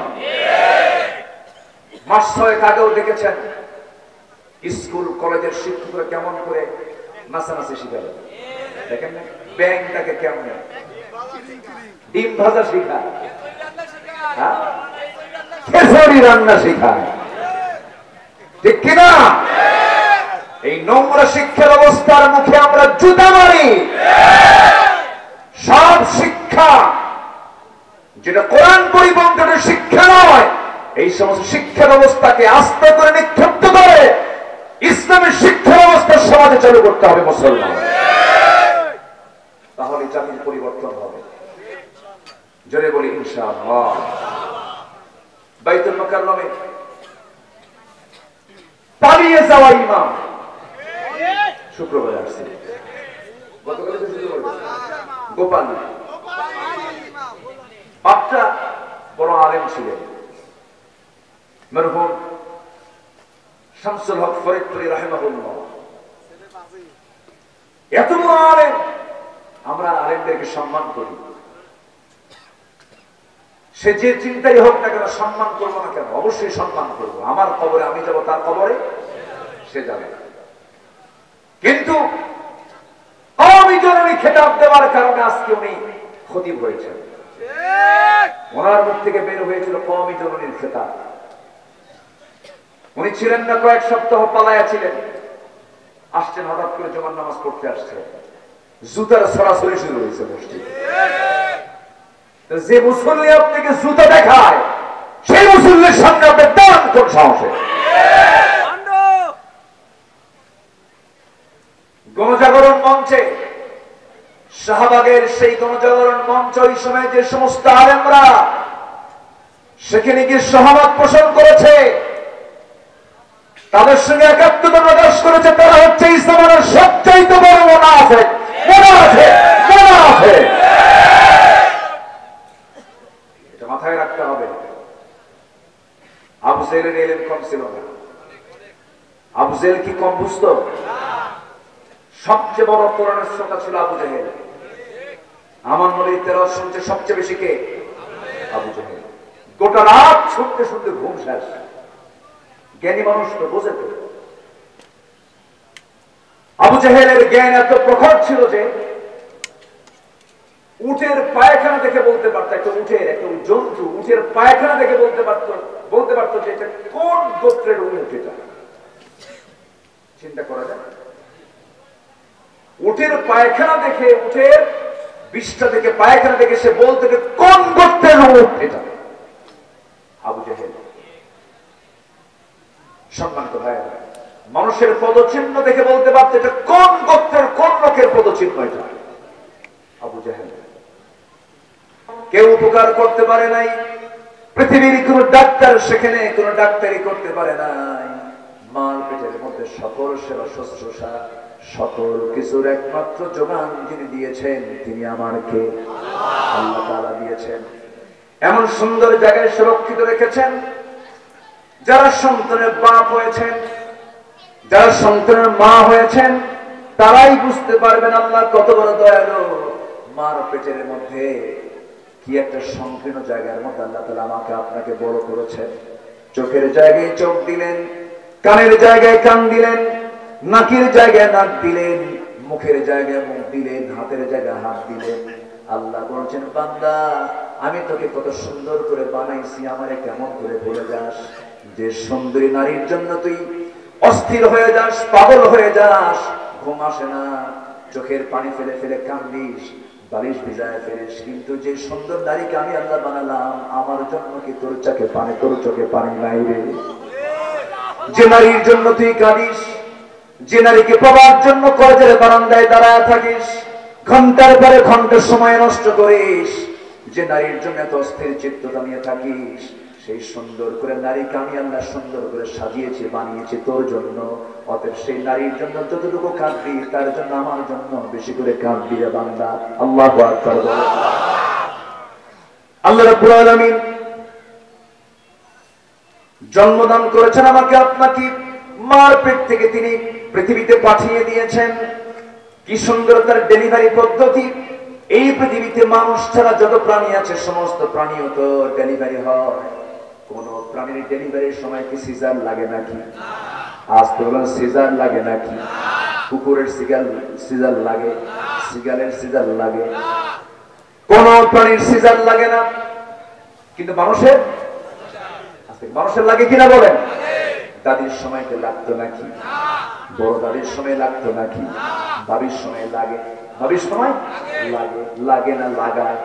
মাস 6 আগেও দেখেছেন স্কুল কলেজের শিক্ষকরা কেমন করে নাচানাচি শিখাবে, দেখেন না? ব্যাংকটাকে কেমন ডিম ভাজা শিখায়, খেসারি রান্না শিখায়, ঠিক কিনা? এই নোংরা শিক্ষা ব্যবস্থার মুখে আমরা জুতা মারি। সব শিক্ষা যেটা কোরআন পরিপন্থী শিক্ষা নয়, এই সমস্ত শিক্ষা ব্যবস্থাকে আস্তে করে নিক্ষিপ্ত করে ইসলামের শিক্ষা ব্যবস্থা সমাজে চালু করতে হবে মুসলমান, তাহলে জাতির পরিবর্তন হবে। জোরে বলি ইনশাআল্লাহ। বাইতুল মুকাররমে পালিয়ে যাওয়া ইমাম শুক্রবার আসছে, গতকাল গোপাল বাপটা বড় আলেম ছিলেন, মরহুম শামসুল হক ফরিদপুরি রাহিমাহুল্লাহ। এত বড় আলেম, আমরা আলেমদেরকে সম্মান করি। সে যে চিন্তাই হোক না কেন সম্মান করবো না কেন? অবশ্যই সম্মান করবো। আমার কবরে আমি যাব, তার কবরে সে যাবে। কিন্তু কওমি জননী খেতাব দেওয়ার কারণে আজকে উনি খতিব হয়েছেন। ওনার মুখ থেকে বের হয়েছিল কওমি জননীর খেতাব। উনি ছিলেন না, কয়েক সপ্তাহ পালায়া ছিলেন, আসছেন হঠাৎ করে জুমার নামাজ পড়তে আসছে, জুতার সরাসরি শুরু হয়েছে মসজিদে। যে মুসল্লি আপনাকে জুতা দেখায় সেই মুসল্লির সামনে আপনি দান কোন সাহসে? গণজাগরণ মঞ্চে, শাহবাগের সেই গণজাগরণ মঞ্চ, ওই সময় যে সমস্ত আলেমরা সেখানে গিয়ে সহমত পোষণ করেছে, তাদের সঙ্গে একাত্মতা প্রকাশ করেছে, তারা হচ্ছে ইসলামের সবচাইতে বড় মুনাফিক। এটা মাথায় রাখতে হবে। আবু জেহেলের ইলম কম ছিল না। আবু জেহেল কি কম বুঝতো? সবচেয়ে বড় কোরআনের শ্রোতা ছিল আবু জেহেল। আমার নবীর তেলাওয়াত শুনতে সবচেয়ে বেশি কে? আবু জেহেল। গোটা রাত শুনতে শুনতে ঘুম শেষ। জ্ঞানী মানুষ তো বোঝে তো। আবু জেহেলের জ্ঞান এত প্রখর ছিল যে উটের পায়খানা দেখে বলতে পারতো, একটা জন্তু উটের পায়খানা দেখে বলতে পারতো যে এটা কোন গোত্রের উট। এটা চিন্তা করা যায়। উটের পায়খানা দেখে, উটের বিষ্ঠা দেখে, পায়খানা দেখে সে বলতে কোন গোত্রের উট এটা। আবু জেহেল। সম্মানিত ভাইয়েরা, মানুষের পদচিহ্ন দেখে বলতে পারতো এটা কোন গোত্রের, কোন লোকের পদচিহ্ন এটা। আবু জেহেল। কেউ উপকার করতে পারে নাই, পৃথিবীর কোন ডাক্তার সেখানে কোন ডাক্তারি করতে পারে নাই। মার পেটের মধ্যে সকল সেবা শুশ্রূষা, সকল কিছুর একমাত্র যোগান যিনি দিয়েছেন তিনি আমার কে? আল্লাহ তাআলা দিয়েছেন। এমন সুন্দর জায়গায় সুরক্ষিত রেখেছেন, যারা সন্তানের বাপ হয়েছেন, যারা সন্তানের মা হয়েছেন, তারাই বুঝতে পারবেন আল্লাহ কত বড় দয়ালু। মার পেটের মধ্যে কি একটা সংকীর্ণ জায়গার মধ্যে আল্লাহ তাআলা আমাকে আপনাকে বড় করেছেন। চোখের জায়গায় চোখ দিলেন, কানের জায়গায় কান দিলেন, নাকের জায়গায় নাক দিলেন, মুখের জায়গায় মুখ দিলেন, হাতের জায়গায় হাত দিলেন। আল্লাহ বলছেন, বান্দা আমি তোকে কত সুন্দর করে বানাইছি, আমারে কেমন করে ভুলে যাস? যে সুন্দরী নারীর জন্য তুই অস্থির হয়ে যাস, পাগল হয়ে যাস, ঘুম আসে না, চোখের পানি ফেলে ফেলে কান্দিস, বালিশ ভিজায় ফেলিস, কিন্তু যে সুন্দর নারীকে আমি আল্লাহ বানালাম, আমার জন্য কি তোর চোখে পানি নাই রে? যে নারীর জন্য তুই কাঁদিস, যে নারীকে পাওয়ার জন্য কলেজের বারান্দায় দাঁড়ায় থাকিস, ঘন্টার পরে ঘন্টা সময় নষ্ট করিস, যে নারীর জন্য এত অস্থির চিত্ততা নিয়ে থাকিস, সেই সুন্দর করে নারীকে আমি আল্লাহ সুন্দর করে সাজিয়েছি, বানিয়েছি তোর জন্য। অতএব সেই নারীর জন্য যতটুকু কাঁদবি, তার জন্য আমার জন্য বেশি করে কাঁদবি রে বান্দা। আল্লাহু আকবার। আল্লাহ রাব্বুল আলামিন জন্মদান করেছেন আমাকে আপনাকে, মার পেট থেকে তিনি পৃথিবীতে পাঠিয়ে দিয়েছেন। কি সুন্দর তার ডেলিভারি পদ্ধতি। এই পৃথিবীতে মানুষ ছাড়া যত প্রাণী আছে সমস্ত প্রাণীও তো ডেলিভারি হয়। কোন প্রাণীর ডেলিভারির সময় কি সিজার লাগে নাকি? আজ তো বলেন সিজার লাগে নাকি? কুকুরের সিজার লাগে, সিগালের সিজার লাগে, কোন প্রাণীর সিজার লাগে না। কিন্তু মানুষের লাগে কিনা বলেন? দাদির সময় কি লাগতো নাকি? বড় দাদির সময় লাগতো নাকি? ভাবির সময় লাগে, ভাবির সময় লাগে, লাগে না লাগায়?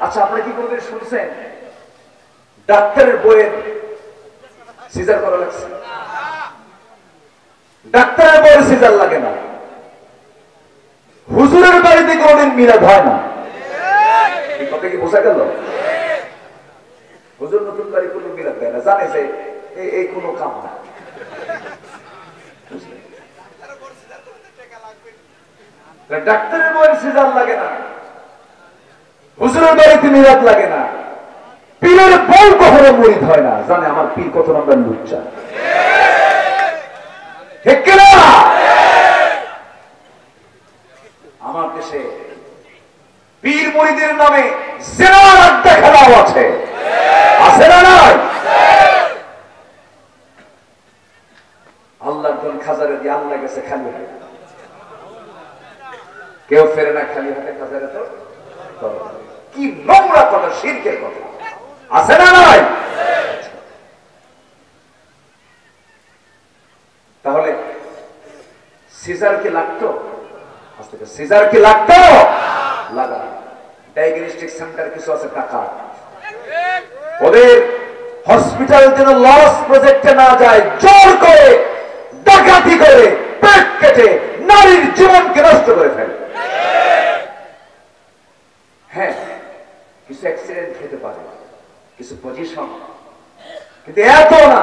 আচ্ছা, আপনি কি কোনদিন শুনছেন ডাক্তারের বইয়ের সিজার করা লাগছে? ডাক্তারের বইয়ের সিজার লাগে না। হুজুরের বাড়িতে কোনদিন মিলাদ হয় না। এই কথা কি বোঝা গেল? হুজুর নতুন বাড়ি কোনো মিলাদ দেয় না, জানে যে এই কোনো কাম না। ডাক্তারের বইয়ের সিজার লাগে না, হুজুরের বাড়িতে মিলাদ লাগে না। পীরের বউ কখনো মুরিদ হয় না, জানে আমার পীর কত নম্বর লুচ্চা। ঠিক কিনা? আমার দেশে পীর মুরিদের নামে জিনার আড্ডা খেলাও আছে, আছে না নাই? আল্লাহর ধন খাজারে দিয়ে আল্লাহ গেছে খালি হাতে, কেউ ফেরে না খালি হাতে। খাজারে তো কি নোংরা কথা, শিরকের কথা, আছে না নাই? তাহলে সিজার কি লাগতো? সিজার কি লাগতো? লাগা। ডায়াগনস্টিক সেন্টার কিছু আছে টাকা, ওদের হসপিটাল যেন লস প্রজেক্টে না যায়, জোর করে ডাকাতি করে পেট কেটে নারীর জীবনকে নষ্ট করে ফেলে। হ্যাঁ, কিছু অ্যাক্সিডেন্ট হতে পারে, কিছু পজিশন, কিন্তু এত না।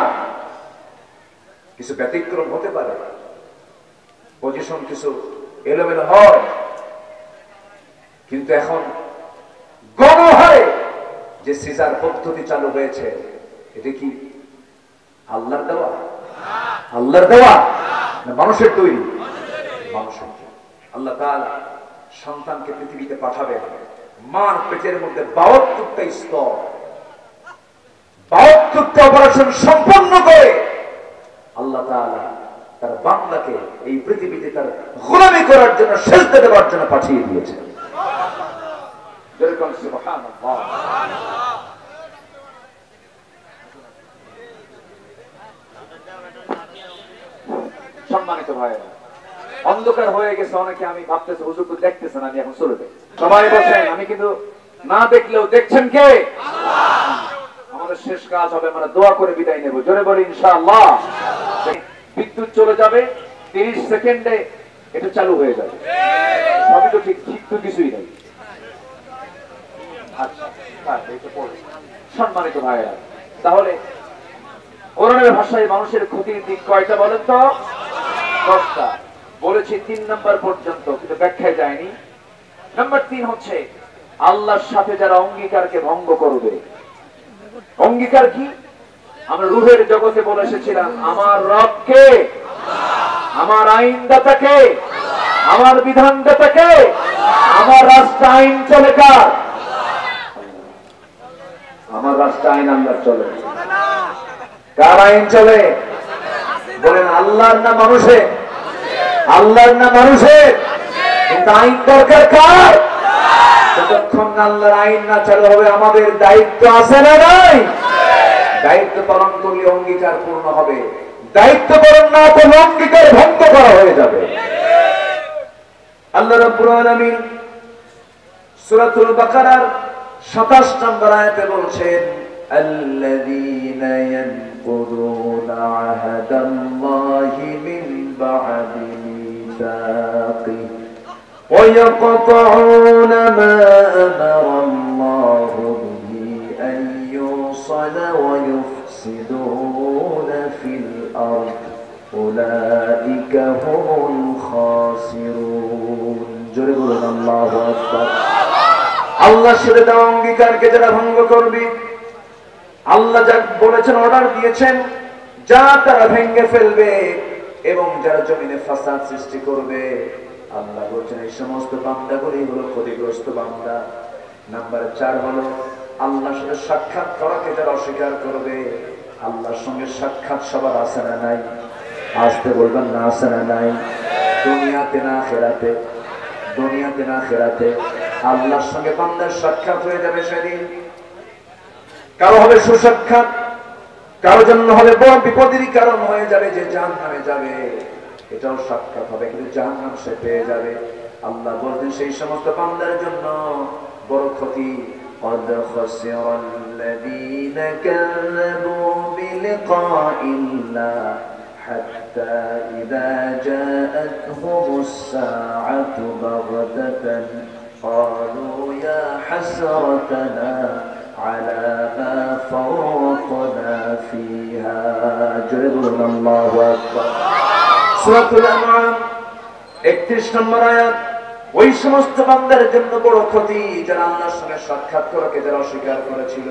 কিছু ব্যতিক্রম হতে পারে, পজিশন কিছু এলোমেলো হয়, কিন্তু এখন গণহারে যে সিজার পদ্ধতি চালু হয়েছে, এটা কি আল্লাহর দেওয়া? আল্লাহর দেওয়া না মানুষের তৈরি? মানুষের। আল্লাহ তাআলা সন্তানকে পৃথিবীতে পাঠাবেন, মার পেটের মধ্যে 72টা স্তর, 72টা অপারেশন সম্পন্ন করে আল্লাহ তাআলা তার বান্দাকে এই পৃথিবীতে তার গোলামি করার জন্য, সেজদা দেওয়ার জন্য পাঠিয়ে দিয়েছেন। সম্মানিত ভাইরা, অন্ধকার হয়ে গেছে অনেকে, আমি ভাবতেছি হুজুর তো দেখতেছেন, আমি এখন চলে যাই। সবাই বসেন, আমি কিন্তু না দেখলেও দেখছেন কে? আমাদের শেষ কাজ হবে, আমরা দোয়া করে বিদায় নেব। জোরে বলি ইনশাআল্লাহ। বিদ্যুৎ চলে যাবে 30 সেকেন্ডে, এটা চালু হয়ে যাবে। সবই তো ঠিক, ঠিক তো কিছুই নেই। আচ্ছা, সম্মানিত ভাইরা, তাহলে কোরআনের ভাষায় মানুষের ক্ষতির দিক কয়টা বলেন তো? 10টা বলেছি, 3 নাম্বার পর্যন্ত, কিন্তু ব্যাখ্যায় যায়নি। নাম্বার 3 হচ্ছে আল্লাহর সাথে যারা অঙ্গীকারকে ভঙ্গ করবে। অঙ্গীকার কি? আমরা রূহের জগতে বলে এসেছিলাম, আমার রবকে, আমার আইনদাতাকে, আমার বিধানদাতাকে, আমার রাষ্ট্র আইন চলে কার? আমার রাষ্ট্র আইন আল্লাহর চলে। কার আইন চলে? বলেন আল্লাহর না মানুষের? আল্লাহর না মানুষের? কিন্তু আইন দরকার কার? যতক্ষণ আল্লাহর আইন না চালু হবে, আমাদের দায়িত্ব আছে না নাই? দায়িত্ব পালন করলে অঙ্গীকার পূর্ণ হবে, দায়িত্ব পালন না করলে অঙ্গীকার ভঙ্গ করা হয়ে যাবে। আল্লাহ রাব্বুল আলামিন সূরাতুল বাকারার 27 নম্বর আয়াতে বলছেন, আল্লাযীনা ইয়ানকুদুনা আহাদাল্লাহি মিন বা'দি মিসাকিহি ওয়া ইয়াকতাউনা মা আমারাল্লাহু বিহি আন ইউসালা ওয়া ইউফসিদুনা ফিল আরদ উলাইকা হুমুল খাসিরুন। জোরে বলুন আল্লাহু আকবার। আল্লাহর সাথে দেওয়া অঙ্গীকারকে যারা ভঙ্গ করবে, আল্লাহ যা বলেছেন, অর্ডার দিয়েছেন, যা তারা ভেঙে ফেলবে এবং যারা জমিনে ফাসাদ সৃষ্টি করবে, আল্লাহ বলছেন এই সমস্ত বান্দাগুলি হলো ক্ষতিগ্রস্ত বান্দা। নাম্বার 4 হলো আল্লাহর সাথে সাক্ষাৎ করাকে যারা অস্বীকার করবে। আল্লাহর সঙ্গে সাক্ষাৎ সবার আছে না নাই? আসতে বলবেন না, আছে না নাই? দুনিয়াতে না আখিরাতে? দুনিয়াতে না আখিরাতে আল্লাহর সঙ্গে বান্দার সাক্ষাৎ হয়ে যাবে সেদিন। কারো হবে সুসাক্ষাৎ, কারো জন্য হবে বড় বিপদেরই কারণ হয়ে যাবে, যে জাহান্নামে যাবে, এটাও সাক্ষাৎ হবে, কিন্তু জাহান্নাম সে পেয়ে যাবে। আল্লাহ বলতেন সেই সমস্ত বান্দার জন্য বড় ক্ষতি। قد خسر الذين كذبوا بلقاء الله حتى إذا جاءتهم الساعة بغتة قالوا يا حسرتنا على ما فرطنا فيها جل الله أكبر سورة الأنعام 31 নম্বর আয়াত। ওই সমস্ত বান্দার জন্য বড় ক্ষতি যারা আল্লাহর সঙ্গে সাক্ষাৎ করাকে যারা অস্বীকার করেছিল।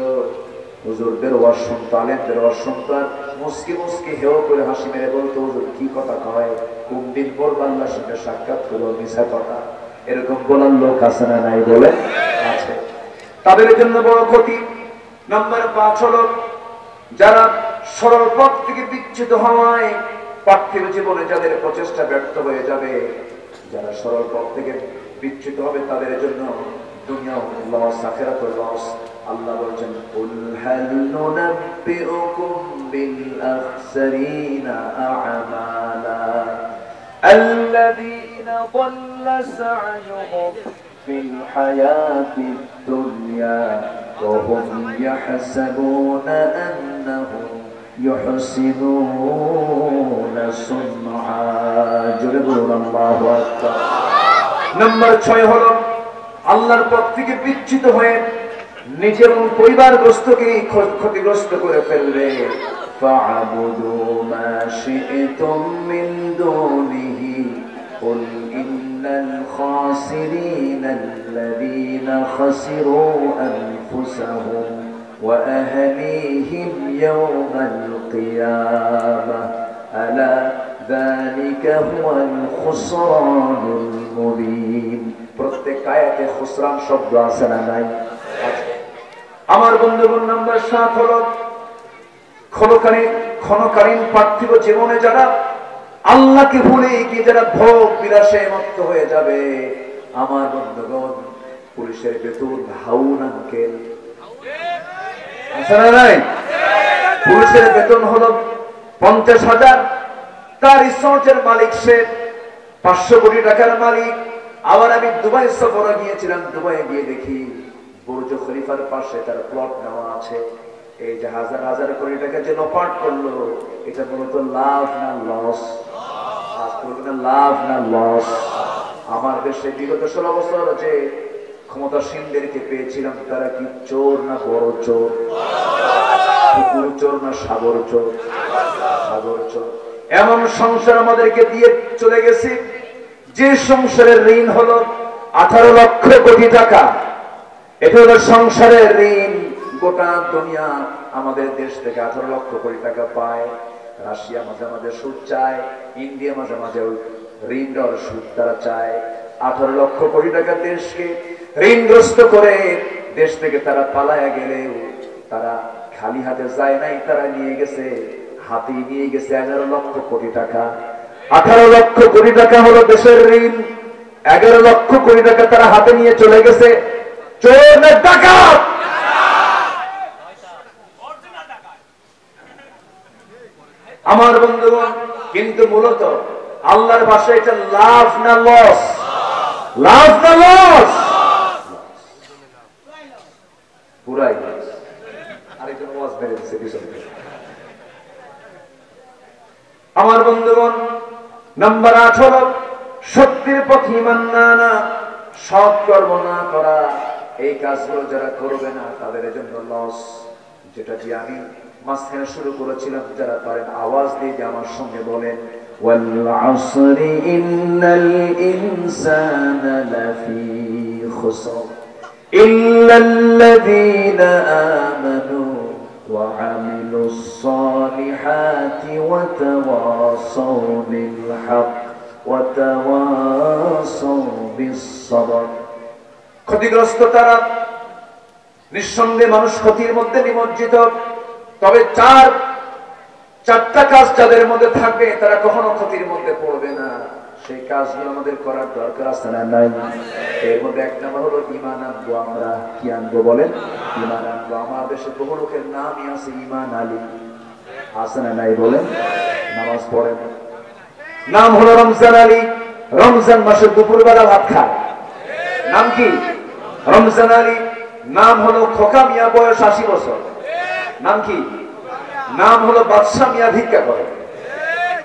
হুজুরদের ওয়াজ শুনতো, আলেমদের ওয়াজ শুনতো, আর মুস্কি মুস্কি হেও করে হাসি মেরে বলতো, হুজুর কি কথা কয়, কোন দিন পর আল্লাহর সঙ্গে সাক্ষাৎ করবো, মিছা কথা। এরকম বলার লোক আছে না নাই? বলে আছে। তাদের জন্য বড় ক্ষতি। নাম্বার 5 হলো যারা সরল পথ থেকে বিচ্যুত হওয়ায় পার্থিব জীবনে যাদের প্রচেষ্টা ব্যর্থ হয়ে যাবে, যারা সরল পথ থেকে বিচ্যুত হবে তাদের জন্য দুনিয়া লস, আখিরাত লস। আল্লাহ বলেছেন কুল হাল নুনাব্বিউকুম বিল আখসারিনা আ'মালা আল্লাযীনা দাল্লা সা'য়ুহুম ফিল হায়াতিদ দুনিয়া ওয়া হুম ইয়াহসাবুনা আন্নাহুম ইউহসিনুনা সুনআ। জোরে বলুন আল্লাহু আকবার। নাম্বার 6 হলো আল্লাহর পথ থেকে বিচ্যুত হয়ে নিজের পরিবারগ্রস্তকে ক্ষতিগ্রস্ত করে ফেলবে। ফা'বুদু মা শি'তুম মিন দুনিহি কুল ইন্নাল খাসিরিনা আল্লাযীনা খাসিরু আনফুসাহুম ওয়া আহলিহিম ইয়াওমাল কিয়ামাহ আলা যালিকা হুয়াল খুসরানুল মুবিন। প্রত্যেক আয়াতে খুসরান শব্দ আছে না নাই? আমার বন্ধুগণ, নাম্বার 7 হলো ক্ষণকালীন পার্থিব জীবনে যারা আল্লাহকে ভুলে গিয়ে যারা ভোগ বিলাসে মত্ত হয়ে যাবে। আমার বন্ধুগণ, পুলিশের বেতন হাউন আঙ্কেল আছে না নাই? পুলিশের বেতন হলো 50,000। তার রিসোর্টের মালিক সে 500 কোটি টাকার মালিক। আবার আমি দুবাই সফরে গিয়েছিলাম, দুবাইয়ে গিয়ে দেখি বুর্জ খলিফার পাশে তার প্লট নেওয়া আছে। এই যে হাজার হাজার কোটি টাকা যে লপাট করলো, এটা মূলত লাভ না লস? লাভ না লস? আমার দেশে বিগত 16 বছর যে ক্ষমতাসীনদেরকে পেয়েছিলাম, তারা কি চোর না বড় চোর? পুকুর চোর না সাগর চোর? সাগর চোর। এমন সংসার আমাদেরকে দিয়ে চলে গেছে যে সংসারের ঋণ হলো 18 লক্ষ কোটি টাকা। এটা হলো সংসারের ঋণ। গোটা দুনিয়া আমাদের দেশ থেকে 18 লক্ষ কোটি টাকা পায়। রাশিয়া মাঝে মাঝে সুদ চায়, ইন্ডিয়া মাঝে মাঝে ঋণ দেওয়ার সুদ তারা চায়। 18 লক্ষ কোটি টাকা দেশকে ঋণগ্রস্ত করে দেশ থেকে তারা পালায়া গেলেও তারা খালি হাতে যায় নাই, তারা নিয়ে গেছে, হাতে নিয়ে গেছে 11 লক্ষ কোটি টাকা। 18 লক্ষ কোটি টাকা হলো দেশের ঋণ, 11 লক্ষ কোটি টাকা তারা হাতে নিয়ে চলে গেছে। চোর না ডাকাত? আমার বন্ধুগণ, কিন্তু মূলত আল্লাহর ভাষায় এটা লাভ না লস? লাভ না লস? পুরাই লস। আরেকজন ওয়াজ মেরে দিচ্ছে পিছন থেকে। আমার বন্ধুগণ, নাম্বার 8 হলো সত্যের পথে ঈমান না আনা, সৎ কর্ম না করা। এই কাজগুলো যারা করবে না তাদের জন্য লস। যেটা দিয়ে আমি মাঝখানে শুরু করেছিলাম, যারা পারেন আওয়াজ দিয়ে আমার সঙ্গে বলেন ওয়াল আসরি ইন্নাল ইনসানা লাফি খুসর। ইল্লাল্লাযীনা আমানু ওয়া আমিলুস সালিহাতি ওয়া তাওয়াসাউ বিল হক ওয়া তাওয়াসাউ বিস সবর। ক্ষতিগ্রস্ত তারা, নিঃসন্দেহে মানুষ ক্ষতির মধ্যে নিমজ্জিত, তবে চারটা কাজ যাদের মধ্যে থাকবে তারা কখনো ক্ষতির মধ্যে পড়বে না। সেই কাজগুলো আমাদের করার দরকার আছে না নাই? এর মধ্যে এক নম্বর হলো ঈমান আনবো। আমরা কি আনবো বলেন? ঈমান আনবো। আমার দেশে বহু লোকের নামই আছে ঈমান আলী, আছে না নাই বলেন? নামাজ পড়েন, নাম হলো রমজান আলী, রমজান মাসে দুপুরবেলা ভাত খায়, নাম কি? রমজান আলী। নাম হলো খোকা মিয়া, বয়স 80 বছর, নাম কি? নাম হলো বাদশা মিয়া, ভিক্ষা করে।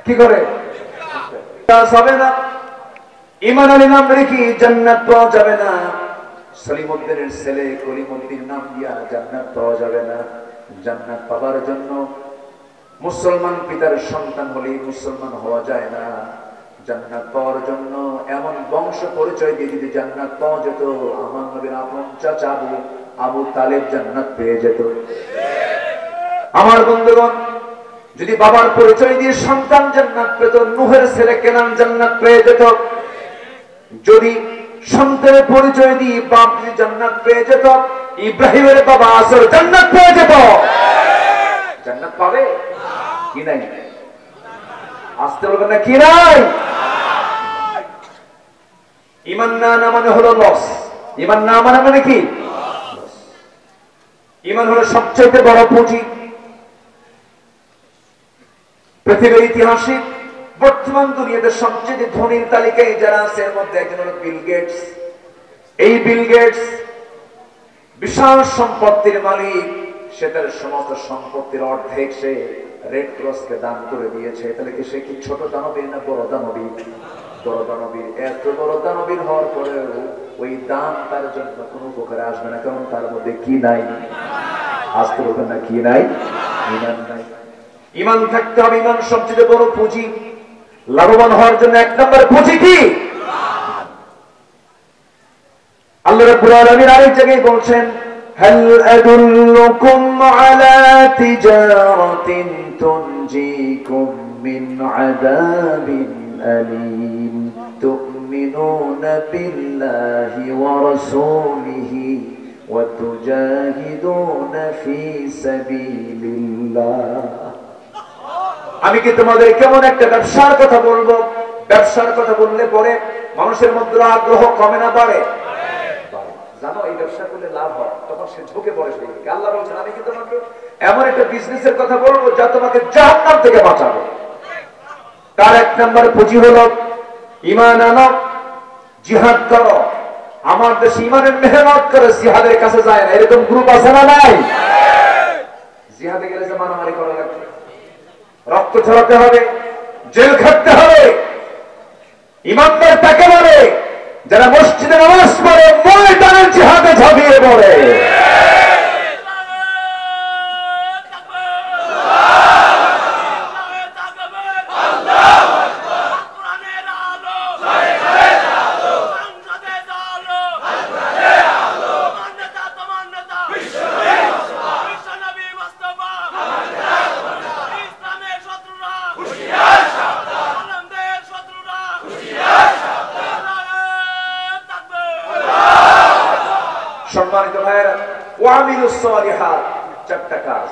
কি করে? হবে না। ঈমান আলী নাম রেখে জান্নাত পাওয়া যাবে না। সলিমউদ্দিনের ছেলে কলিমউদ্দিন নাম দিয়া জান্নাত পাওয়া যাবে না। জান্নাত পাওয়ার জন্য মুসলমান পিতার সন্তান হলে মুসলমান হওয়া যায় না। জান্নাত পাওয়ার জন্য এমন বংশ পরিচয় দিয়ে যদি জান্নাত পাওয়া যেত, আমার নবীর আপন চাচা আবু তালেব জান্নাত পেয়ে যেত। আমার বন্ধুগণ, যদি বাবার পরিচয় দিয়ে সন্তান জান্নাত পেত, নূহের ছেলে কেনান জান্নাত পেয়ে যেত। যদি সন্তানের পরিচয় দিয়ে বাপ যদি জান্নাত পেয়ে যেত, ইব্রাহিমের বাবা আসর জান্নাত পেয়ে যেত। জান্নাত পাবে কি নাই? আসতে বলবেন না কি নাই? ঈমান না আনা মানে হলো লস। ঈমান না মানা মানে কি? ঈমান হলো সবচেয়ে বড় পুঁজি। পৃথিবীর ইতিহাসে বর্তমান দুনিয়াতে সবচেয়ে ধনীর তালিকায় যারা আছে এর মধ্যে একজন হলো বিল গেটস। এই বিল গেটস বিশাল সম্পত্তির মালিক। সে তার সমস্ত সম্পত্তির অর্ধেক সে রেড ক্রসকে দান করে দিয়েছে। তাহলে কি সে কি ছোট দানবীর না বড় দানবীর? বড় দানবীর। এত বড় দানবীর হওয়ার পরেও ওই দান তার জন্য কোনো উপকারে আসবে না, কারণ তার মধ্যে কি নাই? আসতে বলবেন না কি নাই? ঈমান নাই। ঈমান থাকতে হবে। ঈমান সবচেয়ে বড় পুঁজি। লাভবান হওয়ার জন্য এক নম্বর পুঁজি কি? আল্লাহ রাব্বুল আলামিন আরেক জায়গায় বলছেন, হাল আদুল্লুকুম আলা তিজারাতিন তুনজিকুম মিন আযাবিন আলীম তুমিনুনা বিল্লাহি ওয়া রাসূলিহি ওয়া তুজাহিদুনা ফি সাবিলিল্লাহ। আমি কি তোমাদের কেমন একটা ব্যবসার কথা বলবো? ব্যবসার কথা বললে পরে মানুষের মধ্যে আগ্রহ কমে না বাড়ে? জানো এই ব্যবসা করলে লাভ হয়, তখন সে ঝুঁকে পড়ে সেই দিকে। আল্লাহ বলছেন আমি কি তোমাকে এমন একটা বিজনেসের কথা বলবো যা তোমাকে জাহান্নাম থেকে বাঁচাবে। তার এক নম্বর পুঁজি হলো ঈমান আনো, জিহাদ করো। আমার দেশে ঈমানের মেহনত করে জিহাদের কাছে যায় না, এরকম গ্রুপ আছে না নাই? জিহাদে গেলে যে মারামারি করা লাগবে, রক্ত ঝরাতে হবে, জেল খাটতে হবে। ইমানদার তাকে বলে যারা মসজিদে নামাজ পড়ে ময়দানের জিহাদে ঝাঁপিয়ে পড়ে। সম্মানিত ভাইয়েরা, ওয়ামিলুস সালিহাত, চারটা কাজ।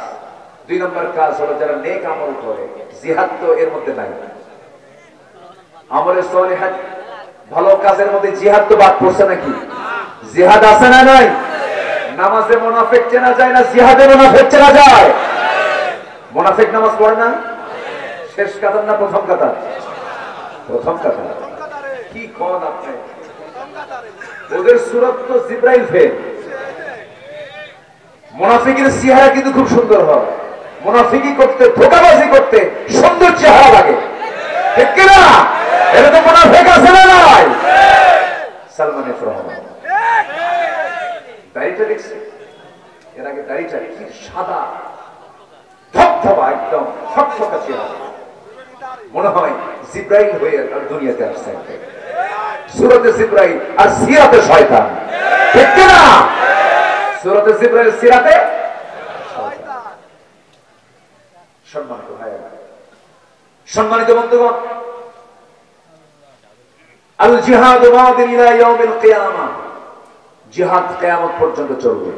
দুই নম্বর কাজ হলো যারা নেক আমল করে। জিহাদ তো এর মধ্যে নাই। আমলে সালিহাত ভালো কাজের মধ্যে জিহাদ তো বাদ পড়ছে নাকি? জিহাদ আছে না নাই? নামাজে মুনাফিক চেনা যায় না, জিহাদে মুনাফিক চেনা যায়। মুনাফিক নামাজ পড়ে না? শেষ কাতার না প্রথম কাতার? প্রথম কাতার। কি কোন আপনি? ওদের সূরত তো জিবরাইল ফেল। মুনাফিকের চেহারা কিন্তু খুব সুন্দর হয়। মুনাফিকি করতে, ধোঁকাবাজি করতে সুন্দর চেহারা লাগে, ঠিক কি না? এরকম মুনাফিক আছে না নাই? সালমান এফ রহমান দাড়িটা দেখছে, এর আগে দাড়িটা কি সাদা ধবধবা, একদম ফকফকা চেহারা। মনে হয় জিবরাইল হয়ে আর দুনিয়াতে আসছে। সূরতে জিবরাইল আর সিরাতে শয়তান, ঠিক কি না? সূরাতে জিবরাইল সিরাতে সম্মানিত ভাইরা, সম্মানিত বন্ধুগণ, আল জিহাদ মাদিন ইলা ইয়াউমিল কিয়ামা, জিহাদ কিয়ামত পর্যন্ত চলবে।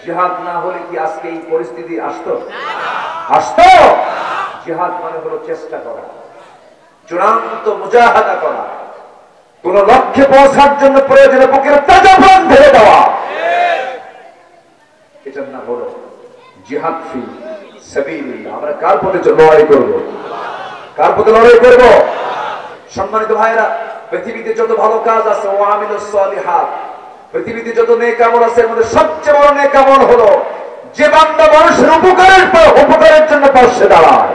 জিহাদ না হলে কি আজকে এই পরিস্থিতি আসতো? আসতো? জিহাদ মানে হলো চেষ্টা করা, চূড়ান্ত মুজাহাদা করা, কোন লক্ষ্যে পৌঁছার জন্য প্রয়োজনে বুকের তাজা প্রাণ ঢেলে দেওয়া, এটার নাম হলো জিহাদ ফি সাবিলিল্লাহ। আমরা কার পথে লড়াই করব? কার পথে লড়াই করব? সম্মানিত ভাইরা, পৃথিবীতে যত ভালো কাজ আছে, ওয়া আমিলুস সালিহাত, পৃথিবীতে যত নেক আমল আছে, এর মধ্যে সবচেয়ে বড় নেক আমল হলো যে বান্দা মানুষের উপকারের জন্য পাশে দাঁড়ায়।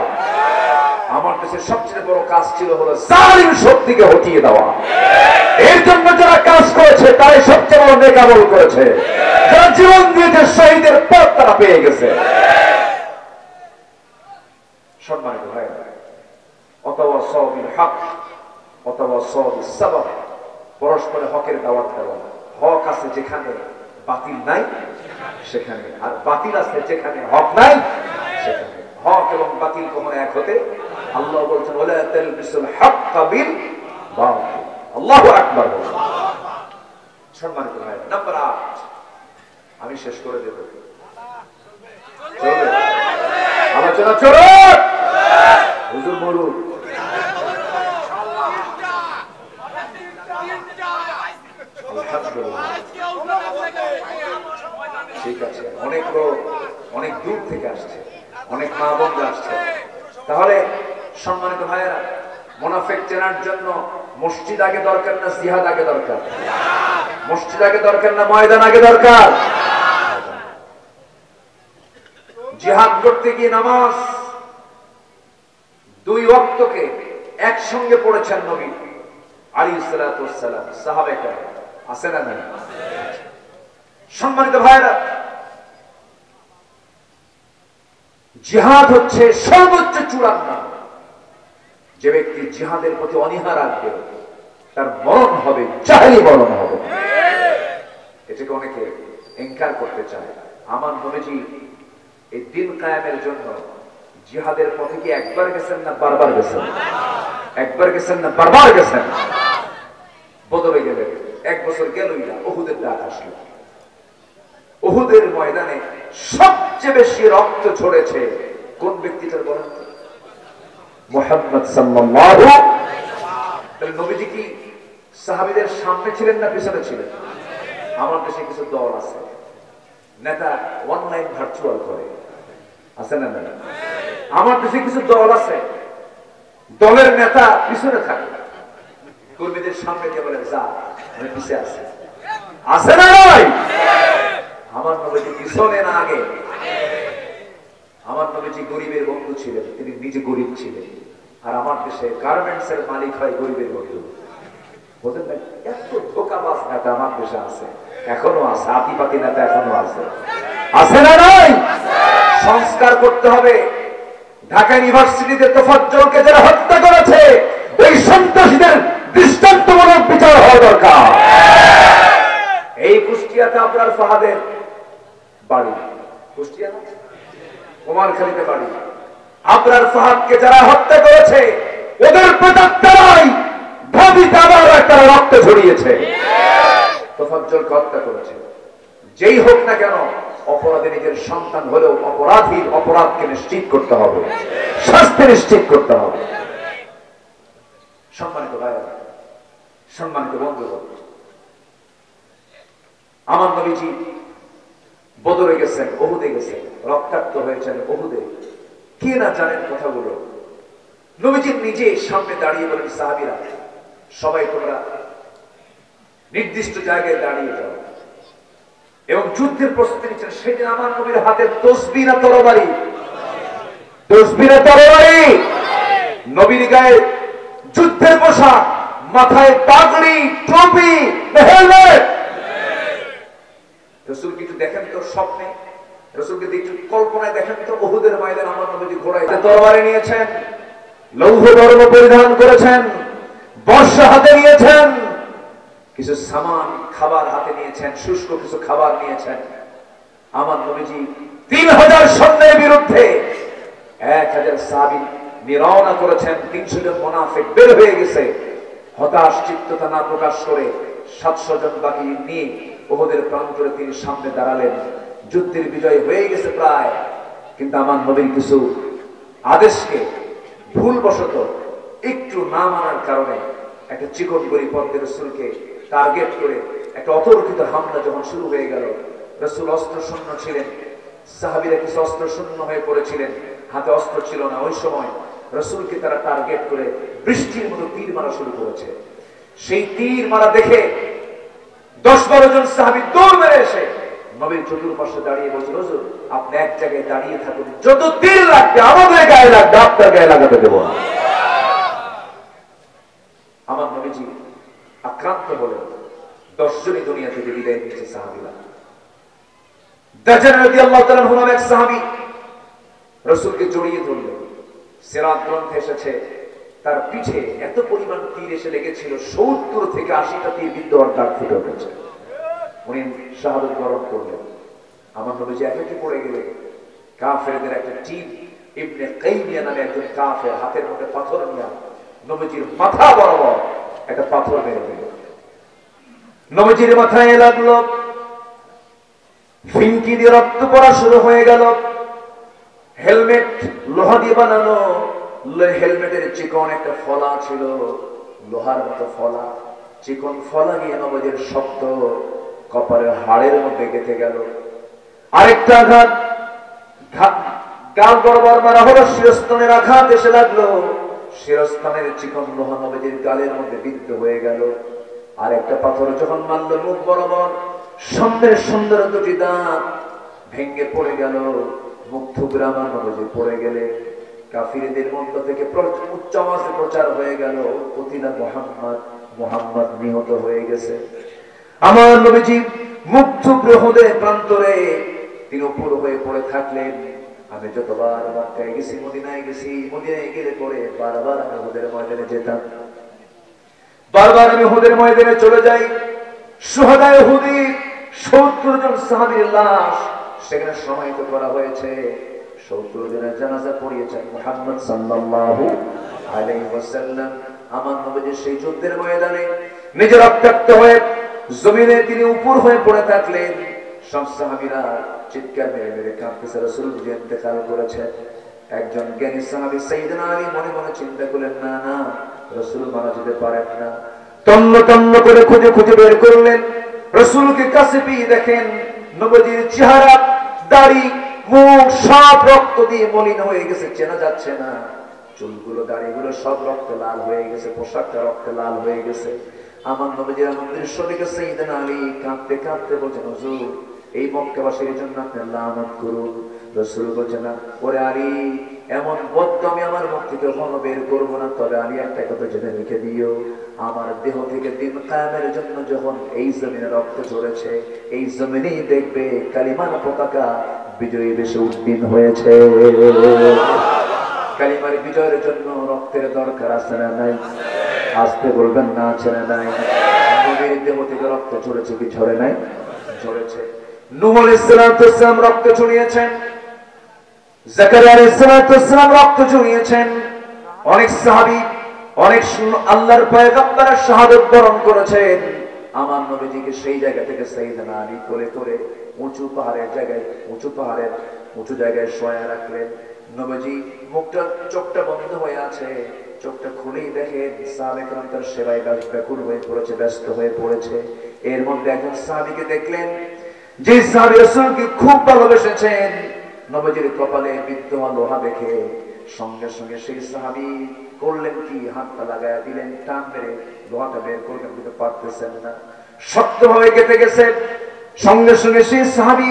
আমার দেশের সবচেয়ে বড় কাজ ছিল হলো জালিম শক্তিকে হটিয়ে দেওয়া। এর জন্য যারা কাজ করেছে তারাই সবচেয়ে বড় নেক আমল করেছে। যারা জীবন দিয়েছে শহীদের পথ তারা পেয়ে গেছে। সম্মানিত ভাইরা, ওয়াতাওয়াসাউ বিল হক ওয়াতাওয়াসাউ বিস সাবর, পরস্পরের হকের দাওয়াত দেওয়া। হক আছে যেখানে, বাতিল নাই সেখানে, আর বাতিল আছে যেখানে, হক নাই সেখানে। হক এবং বাতিল কখনো এক হতে, আল্লাহ বলছেন ওয়ালা তালবিসুল হাক্কা বিল বাতিল। আল্লাহু আকবার। সম্মানিত ভাই, নাম্বার 8 আমি শেষ করে দেব। চলবে আলোচনা? চলো হুজুর বলুন। ঠিক আছে, অনেক লোক অনেক দূর থেকে আসছে, অনেক মা বোনরা আসছে। তাহলে সম্মানিত ভাইয়েরা, মুনাফিক চেনার জন্য মসজিদ আগে দরকার না জিহাদ আগে দরকার? মসজিদ আগে দরকার না ময়দান আগে দরকার? জিহাদ করতে গিয়ে নামাজ 2 ওয়াক্তকে একসঙ্গে পড়েছেন নবী আলাইহিস সালাতু ওয়াস সালাম, সাহাবায়ে কেরাম আছে না নাই? সম্মানিত ভাইরা, জিহাদ হচ্ছে সর্বোচ্চ চূড়ার নাম। যে ব্যক্তি জিহাদের প্রতি অনীহা রাখবে তার মরণ হবে জাহেলি মরণ হবে। এটাকে অনেকে ইনকার করতে চায়। আমার নবীজি এই দিন কায়েমের জন্য জিহাদের পথে কি একবার গেছেন না বারবার গেছেন? একবার গেছেন না বারবার গেছেন? বদরে গেলেন, 1 বছর গেলই না, উহুদের ডাক আসলো। উহুদের ময়দানে সবচেয়ে বেশি রক্ত ঝরেছে কোন ব্যক্তিটার বলেন? মুহাম্মদ সাল্লাল্লাহু আলাইহি ওয়াসাল্লাম। নবীজি কি সাহাবীদের সামনে ছিলেন না পিছনে ছিলেন? আমার দেশে কিছু দল আছে, নেতা অনলাইন ভার্চুয়াল করে, আছে না? না, আমার দেশে কিছু দল আছে, দলের নেতা পিছনে থাকে, কর্মীদের সামনে দিয়ে বলে যা, আমি পিছিয়ে আছি, আছে না? নয়, আমার নবীজি পিছনে না আগে? আমার নবীজি গরিবের বন্ধু ছিলেন, তিনি নিজে গরিব ছিলেন। আর আমার দেশে গার্মেন্টস এর মালিক হয় গরিবের বন্ধু। বলতেন না, এত ধোকাবাজ নেতা আমার দেশে আছে, এখনো আছে, আতিপাতি নেতা এখনো আছে, আছে না? নয়, সংস্কার করতে হবে। ঢাকা ইউনিভার্সিটিতে তোফাজ্জলকে যারা হত্যা করেছে, ওই সন্ত্রাসীদের দৃষ্টান্তমূলক বিচার হওয়া দরকার। এই কুষ্টিয়াতে আপনার ফাহাদের বাড়ি, কুষ্টিয়া না, কুমারখালীতে বাড়ি। আপনার ফাহাদকে যারা হত্যা করেছে ওদের প্রেতাত্মারাই ভাবিতে আবার একটা রক্ত ঝরিয়েছে, তোফাজ্জলকে হত্যা করেছে। যেই হোক না কেন, অপরাধী নিজের সন্তান হলেও অপরাধীর অপরাধকে নিশ্চিত করতে হবে, শাস্তি নিশ্চিত করতে হবে। সম্মানিত ভাইরা, সম্মানিত বন্ধুগণ, আমার নবীজি বদরে গেছেন, উহুদে গেছেন, রক্তাক্ত হয়েছেন উহুদে। কে না জানেন কথাগুলো? নবীজি নিজে সামনে দাঁড়িয়ে বলেন, সাহাবীরা সবাই তোমরা নির্দিষ্ট জায়গায় দাঁড়িয়ে যাও, এবং যুদ্ধের প্রস্তুতি নিচ্ছেন। সেদিন আমার নবীর হাতে তসবিহ না তরবারি? তসবিহ না তরবারি? নবীর গায়ে যুদ্ধের পোশাক, মাথায় পাগড়ি, টুপি, হেলমেট। রাসূল কিছু দেখেন তো স্বপ্নে? রাসূলকে একটু কল্পনায় দেখেন তো? উহুদের ময়দানে আমার নবী ঘোড়ায় তরবারি নিয়েছেন, লৌহ বর্ণ পরিধান করেছেন, বর্শা হাতে নিয়েছেন, কিছু সামান খাবার হাতে নিয়েছেন, শুষ্ক কিছু খাবার নিয়েছেন। আমার নবীজি 3000 সৈন্যের বিরুদ্ধে 1000 সাহাবী নিরওনা করেছেন। 300 জন মুনাফিক বের হয়ে গেছে। হতাশ চিত্ততা না প্রকাশ করে 700 জন বাকি নিয়ে উহুদের প্রান্তরে তিনি সামনে দাঁড়ালেন। যুদ্ধের বিজয় হয়ে গেছে প্রায়, কিন্তু আমার নবীর কিছু আদেশকে ভুলবশত একটু না মানার কারণে একটা চিকন গরি পথে রাসূলকে টার্গেট করে একটা অতর্কিত হামলা যখন শুরু হয়ে গেল, রাসূল অস্ত্র শূন্য ছিলেন, সাহাবীরা কিছু অস্ত্র শূন্য হয়ে পড়েছিলেন, হাতে অস্ত্র ছিল না। ওই সময় রাসূলকে তারা টার্গেট করে বৃষ্টির মতো তীর মারা শুরু করেছে। সেই তীর মারা দেখে 10-12 জন সাহাবী দৌড় মেরে এসে নবীর চতুর্পাশে দাঁড়িয়ে বলছিল, হুজুর আপনি এক জায়গায় দাঁড়িয়ে থাকুন, যত তীর লাগবে আমাদের গায়ে লাগবে, আপনার গায়ে লাগাতে দেব না। আমার নবীজি আক্রান্ত হলেন। 10 জনই দুনিয়া থেকে বিদায় নিয়েছে সাহাবীরা। দাজ্জাল রাদিয়াল্লাহু তাআলা নামে এক সাহাবী রাসূলকে জড়িয়ে ধরলেন। সিরাত গ্রন্থে এসেছে তার পিঠে এত পরিমাণ তীর এসে লেগেছিল, 70 থেকে 80টা তীর বিদ্ধ হওয়ার দাগ ফুটে উঠেছে। উনি শাহাদাত বরণ করলেন। আমার নবীজি একে পড়ে গেলেন। কাফেরদের একটা টিম, ইবনে কাইমিয়া নামে একজন কাফের হাতের মধ্যে পাথর নিয়ে নবীজির মাথা বরাবর একটা পাথর মেরে দিল। নবীজির মাথায় লাগলো, ফিনকি দিয়ে রক্ত পড়া শুরু হয়ে গেল। হেলমেট লোহা দিয়ে বানানো, হেলমেটের চিকন একটা ফলা ছিল, লোহার মতো ফলা, চিকন ফলা গিয়ে নবীজির শক্ত কপালের হাড়ের মধ্যে গেঁথে গেল। আরেকটা আঘাত গাল বরাবর মারা হলো, শিরস্থানের আঘাত এসে লাগলো, শিরস্থানের চিকন লোহা নবীজির গালের মধ্যে বিদ্ধ হয়ে গেল। আর একটা পাথর যখন মারল মুখ বরাবর, সামনের সুন্দর দুটি দাঁত ভেঙে পড়ে গেল। মুখ থুবড়ে আমার নবীজি পড়ে গেলে কাফিরদের মধ্য থেকে উচ্চ আওয়াজে প্রচার হয়ে গেল, কতিলা মুহাম্মদ, মুহাম্মদ নিহত হয়ে গেছে। আমার নবীজি মুখ থুবড়ে উহুদের প্রান্তরে তিনি উপর হয়ে পড়ে থাকলেন। আমি যতবার মক্কায় গেছি, মদিনায় গেছি, মদিনায় গেলে পরে বারবার আমি উহুদের ময়দানে যেতাম, বারবার আমি উহুদের ময়দানে চলে যাই। শুহাদায়ে উহুদের 70 জন সাহাবীর লাশ সেখানে সমাহিত করা হয়েছে। 70 জনের জানাজা পড়িয়েছেন মুহাম্মদ সাল্লাল্লাহু আলাইহি ওয়াসাল্লাম। আমার নবীজি সেই যুদ্ধের ময়দানে নিজে রক্তাক্ত হয়ে জমিনে তিনি উপর হয়ে পড়ে থাকলেন। সব সাহাবীরা চিৎকার মেরে মেরে কাঁদতেছে, রাসূল বুঝে ইন্তেকাল করেছেন। একজন জ্ঞানী সাহাবী সাইয়েদনা আলী মনে মনে চিন্তা করলেন, না না, রাসূল মারা যেতে পারেন না। তন্ন তন্ন করে খুঁজে খুঁজে বের করলেন। রাসূলকে কাছে পেয়ে দেখেন নবীজির চেহারা, দাড়ি, মুখ সব রক্ত দিয়ে মলিন হয়ে গেছে, চেনা যাচ্ছে না। চুলগুলো, দাড়িগুলো সব রক্তে লাল হয়ে গেছে, পোশাকটা রক্তে লাল হয়ে গেছে। আমার নবীজির এমন দৃশ্য দেখে সাইয়েদনা আলী কাঁদতে কাঁদতে বলছেন, হুজুর এই মক্কাবাসীর জন্য আপনি লানত করুন। রাসূল বলছেন, না ওরে আলী, এমন বদ্দ আমি আমার মুখ থেকে কখনো বের করবো না। তবে আলী একটা কথা জেনে রেখে দিও, আমার দেহ থেকে দিন কায়েমের জন্য যখন এই জমিনে রক্ত ঝরেছে, এই জমিনেই দেখবে কালিমার পতাকা বিজয়ী বেশে উদ্দিন হয়েছে। কালিমার বিজয়ের জন্য রক্তের দরকার আছে না নাই? আসতে বলবেন না, আছে না নাই? নবীর দেহ থেকে রক্ত ঝরেছে কি ঝরে নাই? ঝরেছে। নূহ আলাইহিস সালাম রক্ত ঝরিয়েছেন, জাকারিয়া আলাইহিস সালাম রক্ত ঝরিয়েছেন। অনেক সাহাবী, অনেক আল্লাহর পয়গম্বর শাহাদাত বরণ করেছেন। আমার নবীজিকে সেই জায়গা থেকে সাইয়েদনা আলী কোলে করে উঁচু পাহাড়ের জায়গায়, উঁচু জায়গায় শোয়া রাখলেন। নবীজি মুখটা, চোখটা বন্ধ হয়ে আছে, চোখটা খুলেই দেখেন সাহাবায়ে কেরাম তার সেবায় ব্যাকুল হয়ে পড়েছে, ব্যস্ত হয়ে পড়েছে। এর মধ্যে একজন সাহাবীকে দেখলেন, যে সাহাবী রাসূলকে খুব ভালোবেসেছেন। নবীজির কপালে বিদ্ধ লোহা দেখে সঙ্গে সঙ্গে সেই সাহাবী করলেন কি, হাতটা লাগায়া দিলেন, টান মেরে লোহাটা বের করবেন কিন্তু পারতেছেন না, শক্ত হয়ে গেঁথে গেছে। সঙ্গে সঙ্গে সেই সাহাবী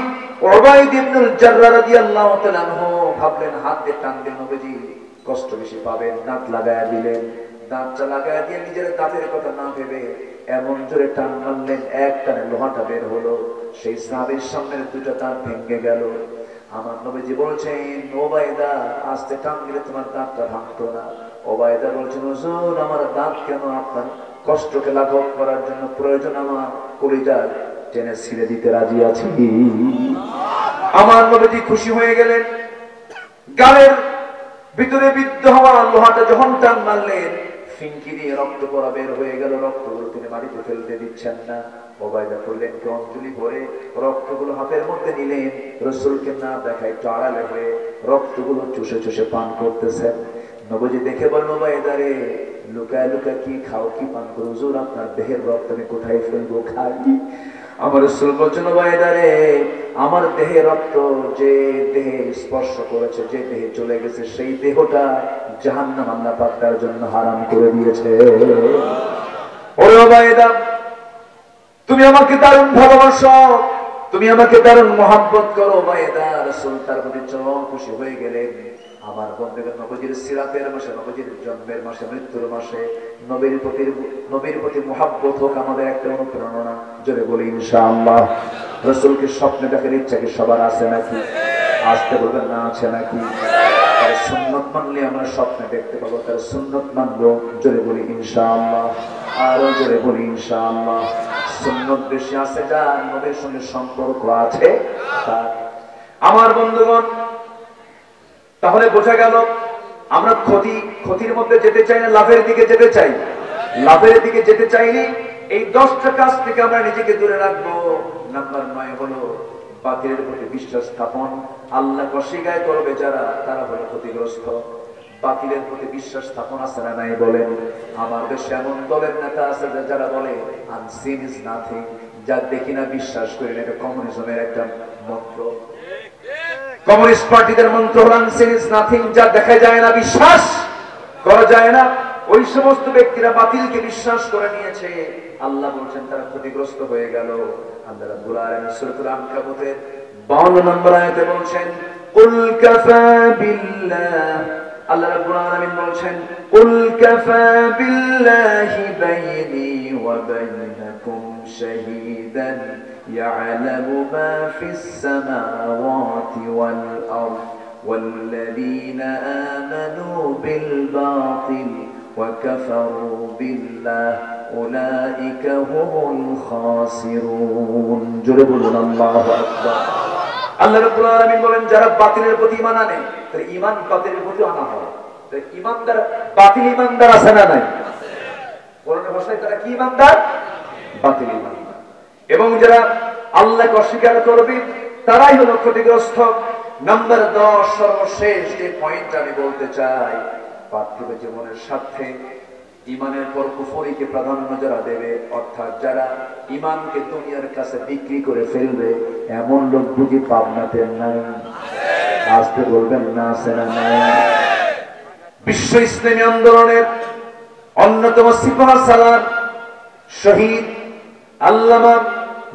উবাইদ ইবনুল জাররাহ রাদিয়াল্লাহু তাআলা আনহু ভাবলেন হাত দিয়ে টান দিয়ে নবীজি কষ্ট বেশি পাবেন, দাঁত লাগায়া দিলেন। দাঁতটা লাগায়া দিয়ে নিজের দাঁতের কথা না ভেবে এমন জোরে টান মারলেন, এক টানে লোহাটা বের হলো। সেই সাহাবীর সামনের দুটো দাঁত ভেঙে গেল। আমার নবীজি বলছেন, ওবায়দা আস্তে টান দিলে তোমার দাঁতটা ভাঙতো না। ওবায়দা বলছেন, হুজুর আমার দাঁত কেন, আপনার কষ্টকে লাঘব করার জন্য প্রয়োজন আমার কলিজা টেনে ছিঁড়ে দিতে রাজি আছি। আমার নবীজি খুশি হয়ে গেলেন। গালের ভিতরে বিদ্ধ হওয়া লোহাটা যখন টান মারলেন, ফিনকি দিয়ে রক্ত পড়া বের হয়ে গেল। রক্তগুলো তিনি মাটিতে ফেলতে দিচ্ছেন না। ওবায়দা করলেন কি অঞ্জলি ভরে রক্তগুলো হাতের মধ্যে নিলেন, রাসূলকে না দেখায় একটু আড়ালে হয়ে রক্তগুলো চুষে চুষে পান করতেছেন। নবীজি দেখে বলল, ওবায়দা রে, লুকায় লুকায় কি খাও, কি পান করো? হুজুর, আপনার দেহের রক্ত আমি কোথায় ফেলবো, খাই? আমার রাসূল বলছেন, ওবায়দা রে, আমার দেহে রক্ত যে দেহে স্পর্শ করেছে, যে দেহে চলে গেছে, সেই দেহটা জাহান্নাম আল্লাহ পাক তার জন্য হারাম করে দিয়েছে। ওরে ওবায়দা, তুমি আমাকে দারুণ ভালোবাসো, তুমি আমাকে দারুণ মহব্বত করো। ওবায়দা রাসূল তার প্রতি চরম খুশি হয়ে গেলেন। আমার বন্ধুগণ, নবীর সিরাতের মাসে, নবীর জন্মের মাসে, মৃত্যুর মাসে নবীর প্রতি মহব্বত হোক আমাদের একটা অনুপ্রেরণা। জোরে বলি ইনশাআল্লাহ। রাসূলকে স্বপ্নে দেখার ইচ্ছা কি সবার আছে নাকি? আসতে বলবেন না, আছে নাকি? তার সুন্নত মানলে আমরা স্বপ্নে দেখতে পাবো, তার সুন্নত মানবো। জোরে বলি ইনশাআল্লাহ, আরো জোরে বলি ইনশাআল্লাহ। সুন্নত বেশি আছে যার, নবীর সঙ্গে সম্পর্ক আছে তার। আমার বন্ধুগণ, তাহলে বোঝা গেল আমরা ক্ষতির মধ্যে যেতে চাই না, লাভের দিকে যেতে চাই। লাভের দিকে যেতে চাইলে এই 10টা কাজ থেকে আমরা নিজেকে দূরে রাখবো। নাম্বার 9 হলো বাতিলের প্রতি বিশ্বাস স্থাপন। আল্লাহ অস্বীকার করবে যারা, তারা হলো ক্ষতিগ্রস্ত। বাতিলের প্রতি বিশ্বাস স্থাপন আছে না নাই বলেন? আমার দেশে এমন দলের নেতা আছে যারা বলে আনসিন ইজ নাথিং, যা দেখি না বিশ্বাস করি না। এটা কমিউনিজমের একটা মন্ত্র। কমিউনিস্ট পার্টিদের মন্ত্র হল আনসিন ইজ নাথিং, যা দেখা যায় না, বিশ্বাস করা যায় না। ওই সমস্ত ব্যক্তিরা বাতিলকে বিশ্বাস করে নিয়েছে। আল্লাহ বলছেন তারা ক্ষতিগ্রস্ত হয়ে গেল। আল্লাহ রাব্বুল আলামিন সূরাতুল আনকাবুতের 52 নম্বর আয়াতে বলছেন, কুল কাফা বিল্লাহ, আল্লাহ রাব্বুল আলামিন বলছেন, কুল কাফা বিল্লাহি বাইনি ওয়া বাইনাকুম শাহীদান ইয়ালামু মা ফিস সামাওয়াতি ওয়াল আরদ والذين آمنوا بالباطل وكفروا بالله أولئك هم الخاسرون। জোরে বলুন আল্লাহু আকবার। আল্লাহ রাব্বুল আলামিন বলেন, যারা বাতিলের প্রতি ঈমান আনে, তার ঈমান বাতিলের প্রতি আনা হয়। তার ঈমানদার, বাতিল ঈমানদার আছে না নাই? কোরআনের ভাষায় তারা কি ঈমানদার? বাতিল ঈমানদার। এবং যারা আল্লাহকে অস্বীকার করবে তারাই হলো ক্ষতিগ্রস্ত। নাম্বার 10, সর্বশেষ যে পয়েন্ট আমি বলতে চাই, পার্থিব জীবনের সাথে ঈমানের পর কুফরিকে প্রাধান্য যারা দেবে, অর্থাৎ যারা ঈমানকে দুনিয়ার কাছে বিক্রি করে ফেলবে, এমন লোক বুঝি পাবনাতে নাই? আসতে বলবেন না, আছে না নাই? বিশ্ব ইসলামী আন্দোলনের অন্যতম সিপাহ সালার শহীদ আল্লামা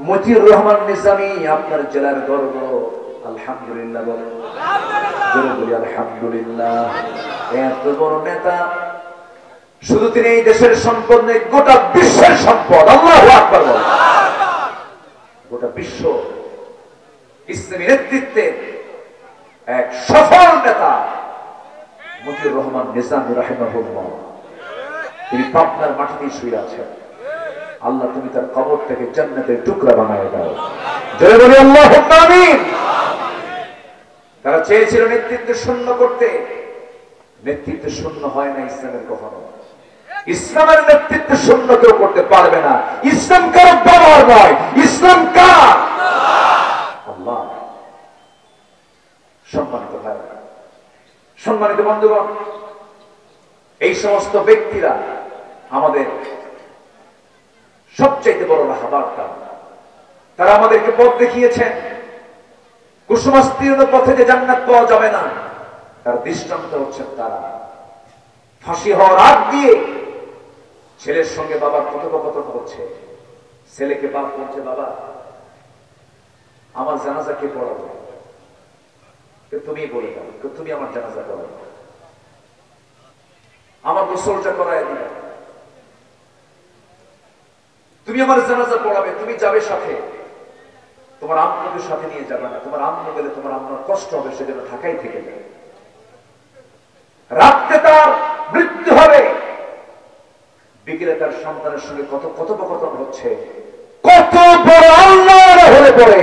মতিউর রহমান নিজামী আপনার জেলার গর্ব। আলহামদুলিল্লাহ বলেন, জোরে বলি আলহামদুলিল্লাহ। এত বড় নেতা, শুধু তিনি এই দেশের সম্পদ নেই, গোটা বিশ্বের সম্পদ। আল্লাহু আকবার বলেন। গোটা বিশ্ব ইসলামী নেতৃত্বে এক সফল নেতা মতিউর রহমান নিজামী রাহিমাহুল্লাহ। তিনি পাবনার মাটিতে শুয়ে আছেন। আল্লাহ তুমি তার কবরটাকে জান্নাতের টুকরা বানায় দাও। জোরে বলি আল্লাহুম্মা আমিন। তারা চেয়েছিল নেতৃত্ব শূন্য করতে, নেতৃত্ব শূন্য হয় না ইসলামের কখনো। ইসলামের নেতৃত্ব শূন্য কেউ করতে পারবে না। ইসলাম কারো বাবার নয়, ইসলাম কার? আল্লাহ। সম্মানিত ভাইরা, সম্মানিত বন্ধুগণ, এই সমস্ত ব্যক্তিরা আমাদের সবচেয়ে বড় রাহবার। তারা আমাদেরকে পথ দেখিয়েছেন। কুসুমাস্তীর্ণ পথে যে জান্নাত পাওয়া যাবে না, তার দৃষ্টান্ত হচ্ছেন তারা। ফাঁসি হওয়ার আগ দিয়ে ছেলের সঙ্গে বাবার কথোপকথন হচ্ছে। ছেলেকে বাপ বলছে, বাবা আমার জানাজা কে পড়াবে? তুমি বলে দাও, তুমি আমার জানাজা পড়াবে, আমার গোসলটা করায় দিবে, তুমি আমার জানাজা পড়াবে, তুমি যাবে সাথে, তোমার আম্মুকে সাথে নিয়ে যাবে না, তোমার আম্মু গেলে তোমার আম্মুর কষ্ট হবে, সেজন্য ঢাকায় থেকে যাবে। রাতে তার মৃত্যু হবে, বিকেলে তার সন্তানের সঙ্গে কত কথোপকথন হচ্ছে। কত বড় আল্লাহর হলে পড়ে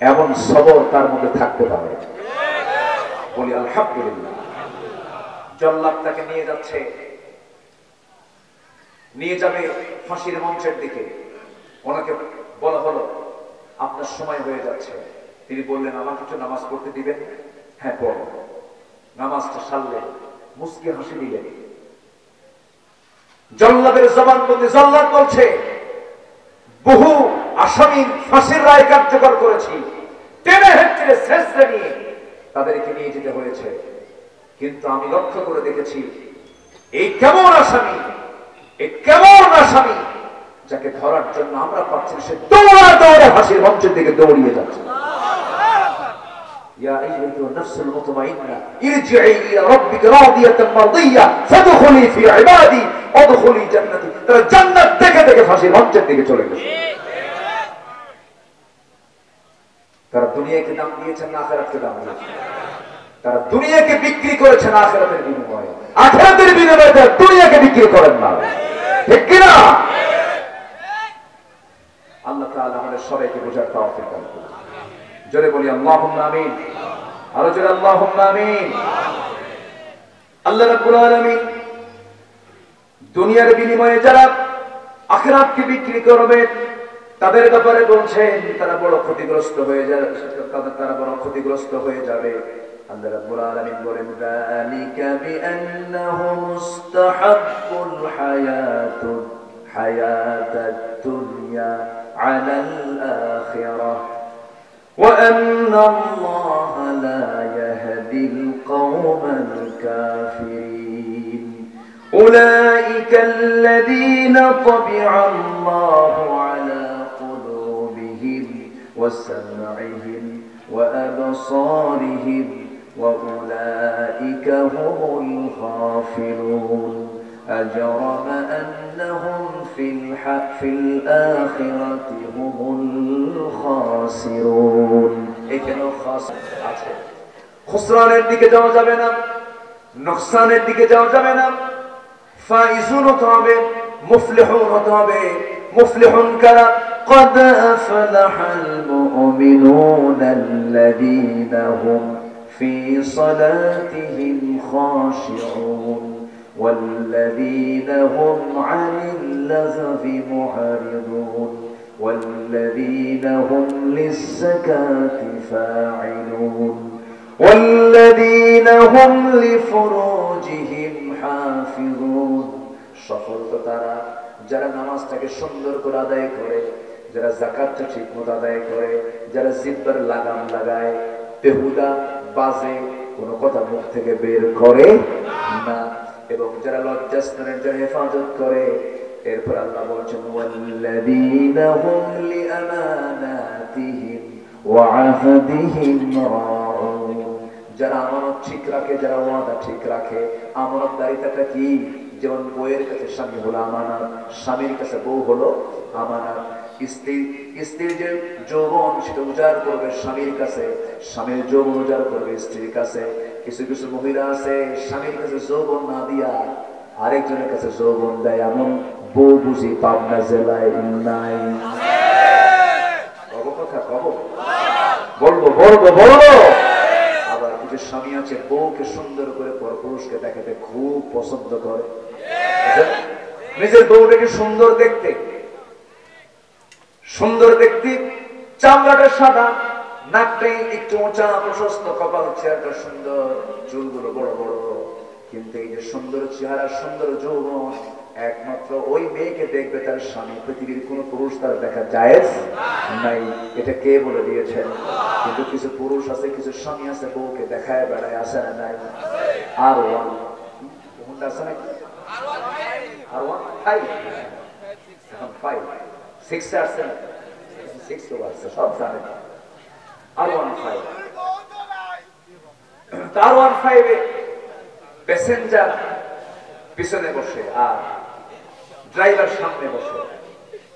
এমন সবর তার মধ্যে থাকতে পারে। বলি আলহামদুলিল্লাহ। জল্লাদ তাকে নিয়ে যাচ্ছে, নিয়ে যাবে ফাঁসির মঞ্চের দিকে। ওনাকে বলা হলো আপনার সময় হয়ে যাচ্ছে। তিনি বললেন আমাকে একটু নামাজ পড়তে দিবেন? হ্যাঁ পড়ো। নামাজটা সারলেন, মুস্কি হাসি দিলেন। জল্লাদের জবান বলতে জল্লাদ বলছে বহু আসামির ফাঁসির রায় কার্যকর করেছি, টেনে হেঁচড়ে শেষে নিয়ে তাদেরকে নিয়ে যেতে হয়েছে, কিন্তু আমি লক্ষ্য করে দেখেছি এই কেমন আসামি, এই কেমন আসামি যাকে ধরার জন্য আমরা পাচ্ছি সে দৌড়া দৌড়ে ফাঁসির মঞ্চের দিকে দৌড়িয়ে যাচ্ছে। يا أيها النفس المطمئنة ارجعي إلى ربك راضية مرضية فادخلي في عبادي وادخلي جنتي। তারা জান্নাত দেখে দেখে ফাঁসির মঞ্চের দিকে চলে গেছে। তারা দুনিয়াকে দাম দিয়েছেন না আখিরাতকে দাম দিয়েছেন? তারা দুনিয়াকে বিক্রি করেছেন আখিরাতের বিনিময়ে। আখিরাতের বিনিময়ে তারা দুনিয়াকে বিক্রি করেন না, ঠিক কি না? আল্লাহ তাআলা আমাদের সবাইকে বোঝার তৌফিক দান করুন। জোরে বলি আল্লাহুম্মা আমিন। আরো জোরে আল্লাহুম্মা আমিন। আল্লাহ রাব্বুল আলামিন দুনিয়ার বিনিময়ে যারা আখিরাতকে বিক্রি করবে তাদের ব্যাপারে বলছেন তারা বড় ক্ষতিগ্রস্ত হয়ে যাবে, তারা বড় ক্ষতিগ্রস্ত হয়ে যাবে। আল্লাহ রাব্বুল আলামিন বলেন যালিকা বিআন্নাহু মুস্তাহাব্বুল হায়াতাদ দুনিয়া আলাল আখিরাহ وأن الله لا يهدي القوم الكافرين أولئك الذين طبع الله على قلوبهم وسمعهم وأبصارهم وأولئك هم الغافلون أجرم أنهم في الآخرة هم الخاسرون। এখানেও খাসির আছে। খুসরানের দিকে যাওয়া যাবে না, নোকসানের দিকে যাওয়া যাবে না। ফাইজুন হতে হবে, মুফলিহুন হতে হবে। মুফলিহুন কারা? قد أفلح المؤمنون الذين هم في صلاتهم خاشعون والذين هم عن اللغو معرضون والذين هم للزكاة فاعلون والذين هم لفروجهم حافظون। সফলতা তারা যারা নামাজটাকে সুন্দর করে আদায় করে, যারা যাকাতটা ঠিকমতো আদায় করে, যারা জিহ্বার লাগাম লাগায়, বেহুদা বাজে কোনো কথা মুখ থেকে বের করে না, এবং যারা লজ্জাস্থানের জন্য হেফাজত করে। এরপর আল্লাহ বলছেন ওয়াল্লাযীনা হুম লিআমানাতিহিম ওয়া আহদিহিম রাউন। যারা আমানত ঠিক রাখে, যারা ওয়াদা ঠিক রাখে। আমানতদারিতাটা কি? যেমন বউয়ের কাছে স্বামী হলো আমানত, স্বামীর কাছে বউ হলো আমানত। স্ত্রীর যে যৌবন সেটা উজাড় করবে স্বামীর কাছে, স্বামীর যৌবন উজাড় করবে স্ত্রীর কাছে। কিছু কিছু মহিলা আছে স্বামীর কাছে যৌবন না দিয়া আরেকজনের কাছে যৌবন দেয়, এমন বউ বুঝি পাবনা জেলায় নাই? কথা কব বলবো বলবো বলবো। আবার কিছু স্বামী আছে বউকে সুন্দর করে পরপুরুষকে দেখাতে খুব পছন্দ করে, নিজের বউটাকে সুন্দর দেখতে, সুন্দর দেখতে, চামড়াটা সাদা, নাকটাই একটু উঁচা প্রশস্ত, কপাল চেহারাটা সুন্দর, চুলগুলো বড় বড়। কিন্তু এই যে সুন্দর চেহারা, সুন্দর যৌবন একমাত্র ওই মেয়েকে দেখবে তার স্বামী। পৃথিবীর কোন পুরুষ তার দেখা জায়েজ নাই। এটা কে বলে দিয়েছেন? কিন্তু কিছু পুরুষ আছে, কিছু স্বামী আছে বউকে দেখায় বেড়ায়, আসে না নাই? আর ওয়ান আছে নাকি? আর ওয়ান ফাইভ, এখন ফাইভ সিক্স আসছে না? সিক্স তো আসছে, সব জানে। আর ওয়ান ফাইভ, তার ওয়ান ফাইভে প্যাসেঞ্জার পিছনে বসে আর ড্রাইভার সামনে বসে।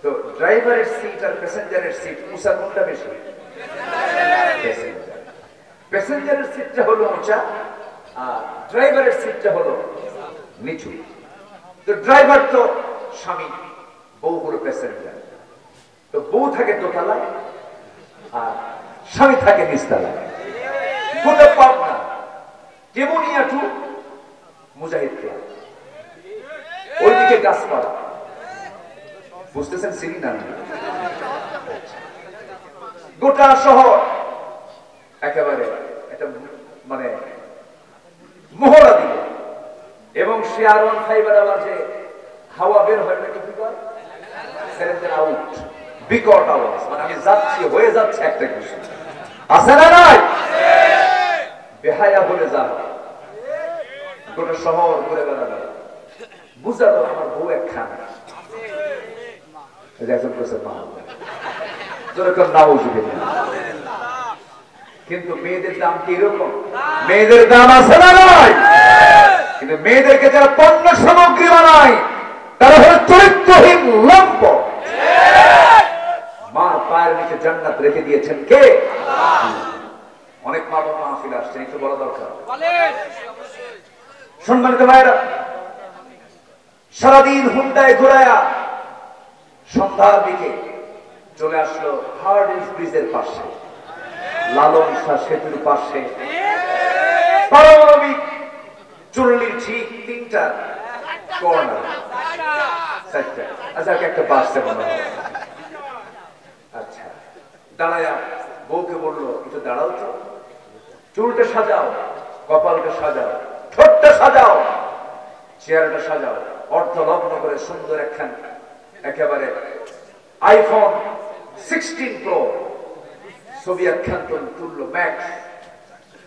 তো ড্রাইভারের সিট আর প্যাসেঞ্জারের সিট উঁচা কোনটা বেশি? প্যাসেঞ্জারের সিটটা হলো উঁচা আর ড্রাইভারের সিটটা হলো নিচু। তো ড্রাইভার তো স্বামী, বউ হলো প্যাসেঞ্জার। তো বউ থাকে দোতলায় আর স্বামী থাকে নিচতলায়। গোটা পাবনা কেমনিয়া টু মুজাহিদ ক্লাব, ওইদিকে গাছপাড়া, বুঝতেছেন চিনি না? গোটা শহর একেবারে একটা মানে মোহরা দিল, এবং সে R15 যে হাওয়া বের হয় নাকি কি কয় সিলিন্ডার আউট, বিকট আওয়াজ, মানে আমি যাচ্ছি হয়ে যাচ্ছে একটা কিছু আছে না নাই? বেহায়া বলে যা গোটা শহর ঘুরে বেড়ালো, বুঝালো আমার বউ একখানা একজন করেছে মা, যেরকম নাউজুবিল্লাহ। কিন্তু মেয়েদের দাম কি এরকম? মেয়েদের দাম আছে না নাই? কিন্তু মেয়েদেরকে যারা পণ্য সামগ্রী বানায় তারা হল চরিত্রহীন লম্প। মার পায়ের নিচে জান্নাত রেখে দিয়েছেন কে? অনেক মা বাবা মাহফিল আসছেন, একটু বলা দরকার। সম্মানিত ভাইরা, সারাদিন হুন্ডায় ঘোরায়া সন্ধ্যার দিকে চলে আসলো হার্ডিন্স ব্রিজের পাশে, লালন শাহ সেতুর পাশে, পারমাণবিক চুল্লির ঠিক 3টা কর্নার, আচ্ছা একটা বাসছে মনে হয়। আচ্ছা, দাঁড়ায়া বউকে বললো একটু দাঁড়াও তো, চুলটা সাজাও, কপালটা সাজাও, ঠোঁটটা সাজাও, চেয়ারটা সাজাও, অর্ধ লগ্ন করে সুন্দর একখান একেবারে আইফোন 16 প্রো ছবি একখান তুললো, ম্যাক্স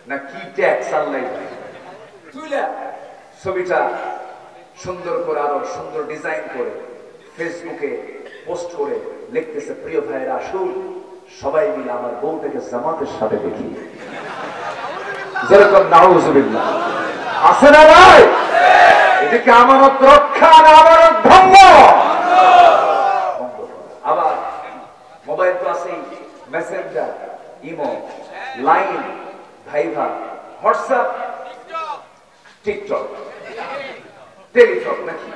না কি ট্যাক্স আল্লাহ তুইলা ছবিটা সুন্দর করে আরো সুন্দর ডিজাইন করে ফেসবুকে পোস্ট করে লিখতেছে, প্রিয় ভাইয়েরা আসুন সবাই মিলে আমার বউটাকে জামাতের সাথে দেখি। যেরকম নাউজুবিল্লাহ আছে না ভাই? এটাকে আমানত রক্ষা না আমানত ভঙ্গ? আবার মোবাইল তো আছেই, Messenger, imo, line, viva, WhatsApp, TikTok, Teletalk নাকি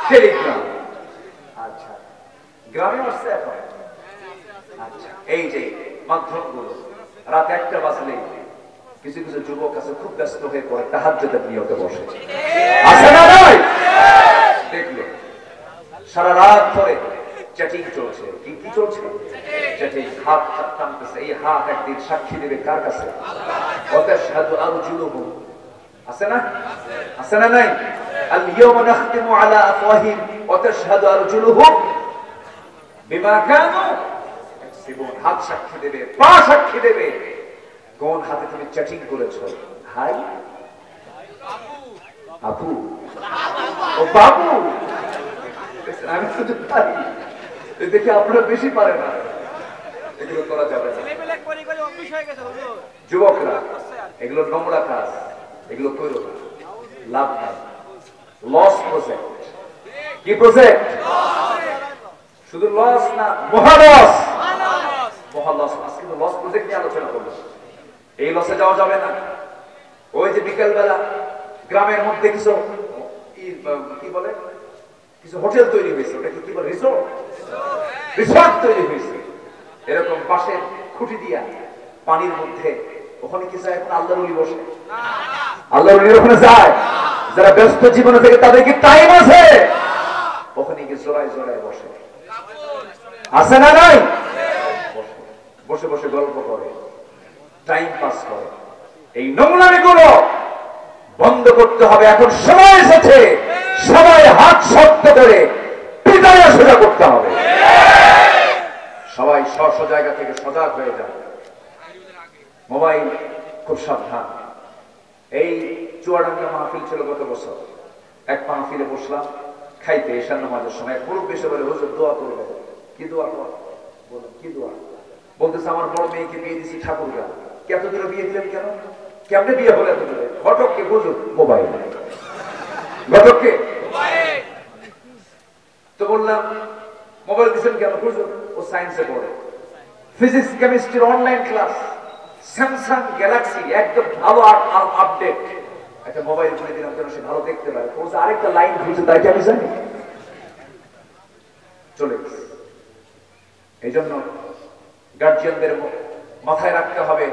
টেলিগ্রাম। আচ্ছা, গ্রামে আসছে এখন। আচ্ছা, এই যে মাধ্যমগুলো রাত 1টা বাজলেই কিছু কিছু যুবক আছে খুব ব্যস্ত হয়ে পড়ে তাহাজ্জুদের নিয়তে বসে, আছে না ভাই? দেখলো সারা রাত ধরে চ্যাটিং চলছে, কি চলছে? চ্যাটিং, হাত টানতেছে। এই হাত একদিন সাক্ষী দেবে কার কাছে? ওয়াতাশহাদু আরজুলুহুম, আছে না? আছে না নাই? আল ইয়াওমা নাখতিমু আলা আফওয়াহিহিম ওয়া তাশহাদু আরজুলুহুম বিমা কানু ইয়াকসিবুন। হাত সাক্ষী দেবে, পা সাক্ষী দেবে কোন হাতে তুমি চ্যাটিং করেছো। ভাই, আপু, ও বাবু, আমি শুধু তাই দেখে আপনারা বেশি পারে না, এগুলো করা যাবে না। যুবকরা এগুলো নোংরা কাজ, এগুলো করো না, লাভ নাই। লস প্রজেক্ট, কি প্রজেক্ট? শুধু লস না, মহালস, মহালস। আজকে তো লস প্রজেক্ট নিয়ে আলোচনা করবো। এই লসে যাওয়া যাবে না। ওই যে বিকেল বেলা গ্রামের মধ্যে কিছু কি বলে, কিছু হোটেল তৈরি হয়েছে, ওটাকে কি বলে, রিসোর্ট, রিসোর্ট তৈরি হয়েছে। এরকম বাঁশের খুঁটি দিয়া পানির মধ্যে, ওখানে কি যায় এখন আল্লাহর ওলি বসে? আল্লাহর ওলি ওখানে যায়? যারা ব্যস্ত জীবনে থেকে তাদের কি টাইম আছে? ওখানে গিয়ে জোড়ায় জোড়ায় বসে, আছে না নাই? বসে বসে গল্প করে, টাইম পাস করে। এই নোংরামিগুলো বন্ধ করতে হবে। এখন সময় এসেছে, সবাই হাত শক্ত করে পিটাইয়া সোজা করতে হবে। সবাই স্ব জায়গা থেকে সজাগ হয়ে যাবে। মোবাইল খুব সাবধান। এই চুয়াডাঙ্গা মাহফিল ছিল গত বছর। এক মাহফিলে বসলাম খাইতে, এশার নামাজের সময়। এক মুরব্বী এসে বলে, হুজুর দোয়া করবে। কি দোয়া কর? বলুন কি দোয়া? বলতেছে, আমার বড় মেয়েকে বিয়ে দিছি ঠাকুরগা। এত দূরে বিয়ে দিলেন কেন? কেমনে বিয়ে হলে এত দূরে? ঘটককে বুঝুন, মোবাইল, ঘটককে। তো বললাম মোবাইল দিচ্ছেন কেন? বুঝুন, ও সায়েন্সে পড়ে, ফিজিক্স কেমিস্ট্রির অনলাইন ক্লাস, স্যামসাং গ্যালাক্সি একদম ভালো আপডেট। একটা মোবাইল কিনে দিলাম যেন সে ভালো দেখতে পারে। আরেকটা লাইন ঘুরছে, তাই কি আমি জানি? চলে গেছে। এই জন্য গার্জিয়ানদের মাথায় রাখতে হবে,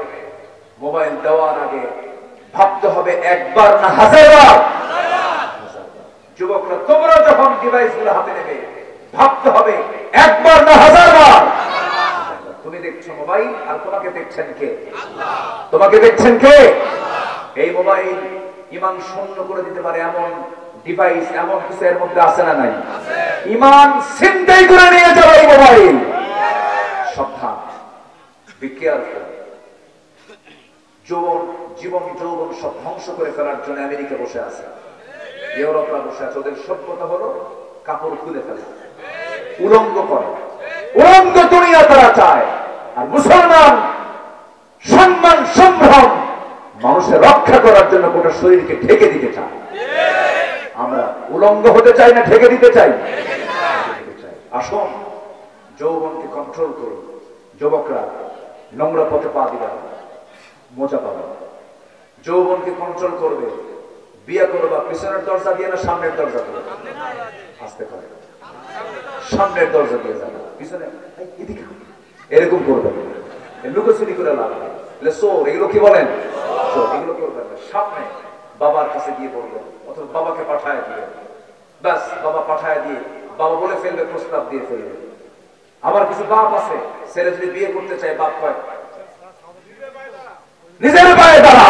মোবাইল দেওয়ার আগে ভাবতে হবে একবার না হাজারবার। যুবকরা তোমরা যখন ডিভাইস গুলো হাতে নেবে ভাবতে হবে একবার না হাজারবার। তুমি দেখছো মোবাইল আর তোমাকে দেখছেন কে? তোমাকে দেখছেন কে? এই মোবাইল ঈমান শূন্য করে দিতে পারে এমন ডিভাইস, এমন কিছু এর মধ্যে আছে না নাই? ঈমান ছিনতাই করে নিয়ে যাবে এই মোবাইল। সাবধান, বি কেয়ারফুল। জীবন যৌবন সব ধ্বংস করে ফেলার জন্য আমেরিকা বসে আছে, ইউরোপরা বসে আছে। ওদের সভ্যতা হলো কাপড় খুলে ফেলে, উলঙ্গ করে, উলঙ্গ দুনিয়া তারা চায়। আর মুসলমান সম্মান সম্ভ্রম মানুষের রক্ষা করার জন্য গোটা শরীরকে ঢেকে দিতে চায়। আমরা উলঙ্গ হতে চাই না ঢেকে দিতে চাই? আসুন যৌবনকে কন্ট্রোল করুন। যুবকরা নোংরা পথে পা দিবে না, মজা পাবে। যৌবনকে কন্ট্রোল করবে। বিয়ে করবা পিছনের দরজা দিয়ে না সামনের দরজা দিয়ে? আসতে করে সামনের দরজা দিয়ে যাবে, পিছনে এদিকে এরকম করবে। লুকোচুরি করে লাভ নেই। এগুলো কি বলেন? এগুলো করবেন না। সামনে বাবার কাছে গিয়ে বলবেন, অথবা বাবাকে পাঠায় দিয়ে, ব্যাস বাবা পাঠায় দিয়ে বাবা বলে ফেলবে, প্রস্তাব দিয়ে ফেলবে। আবার কিছু বাপ আছে, ছেলে যদি বিয়ে করতে চায় বাপ কয় নিজের পায়ে দাঁড়া।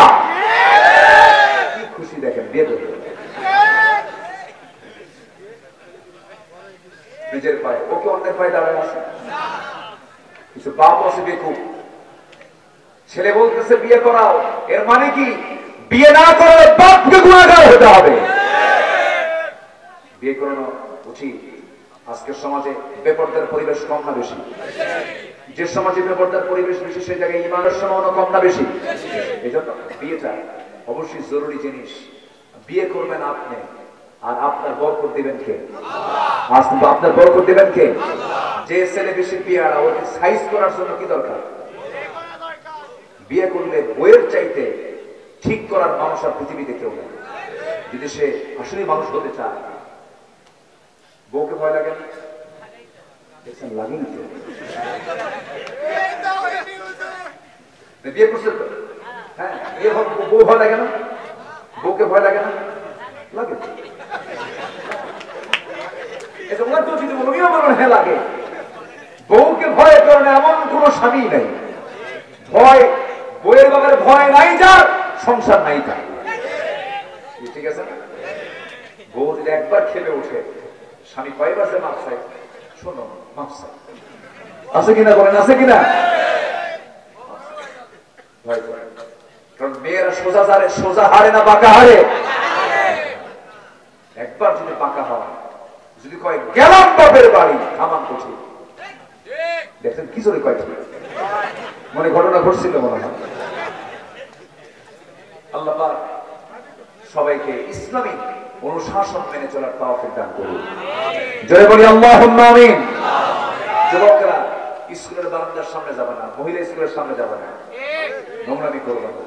কি খুশি দেখেন, বিয়ে করবে নিজের পায়ে, ওকে অন্যের পায়ে দাঁড়ায় আছে। কিছু বাপ আছে বেকুব, ছেলে বলতেছে বিয়ে করাও, এর মানে কি বিয়ে না করলে বাপকে গুনাহগার হতে হবে। বিয়ে করানো উচিত। আজকের সমাজে বেপরদার পরিবেশ কম না বেশি? যে সমাজে বেপরদার পরিবেশ বেশি সেই জায়গায় ঈমানের সম্ভাবনা কম না বেশি? এই জন্য বিয়েটা অবশ্যই জরুরি জিনিস। বিয়ে করবেন আপনি, আর আপনার বরকত দিবেন কে? আপনার বরকত দিবেন কে? যে ছেলে বেশি বিয়ারা, ওকে সাইজ করার জন্য কি দরকার? বিয়ে করলে বইয়ের চাইতে ঠিক করার মানুষ আর পৃথিবীতে কেউ নেই। যদি সে আসলে মানুষ হতে চায়, বউকে ভয় লাগে না? দেখছেন লাগেনি তো? বিয়ে করছে তো, হ্যাঁ, বিয়ে বউ ভয় লাগে না? বউকে ভয় লাগে না? লাগে। হ্যাঁ লাগে। বউকে ভয় করে না এমন কোন স্বামী নাই। ভয় বইয়ের ব্যাপারে ভয় নাই, যার সংসার নাই তার। ঠিক আছে? বউ যদি একবার খেপে উঠে, স্বামী কয়বার সে মাপ চাই? শোনো, মাপ চাই। আছে কিনা বলেন, আছে কিনা? কারণ মেয়েরা সোজা হারে না বাঁকা হারে? একবার যদি বাঁকা হয়, যদি কয় গেলাম বাপের বাড়ি, থামান কঠিন। দেখছেন কি জোরে কয়? মনে ঘটনা ঘটছিল মনে হয়। আল্লাহ পাক সবাইকে ইসলামিক অনুশাসন মেনে চলার তৌফিক দান করুন। জয় বলি আল্লাহুম্মা আমিন। যুবকরা স্কুলের বারান্দার সামনে যাবে না, মহিলা স্কুলের সামনে যাবে না, নোংরামি করবে না।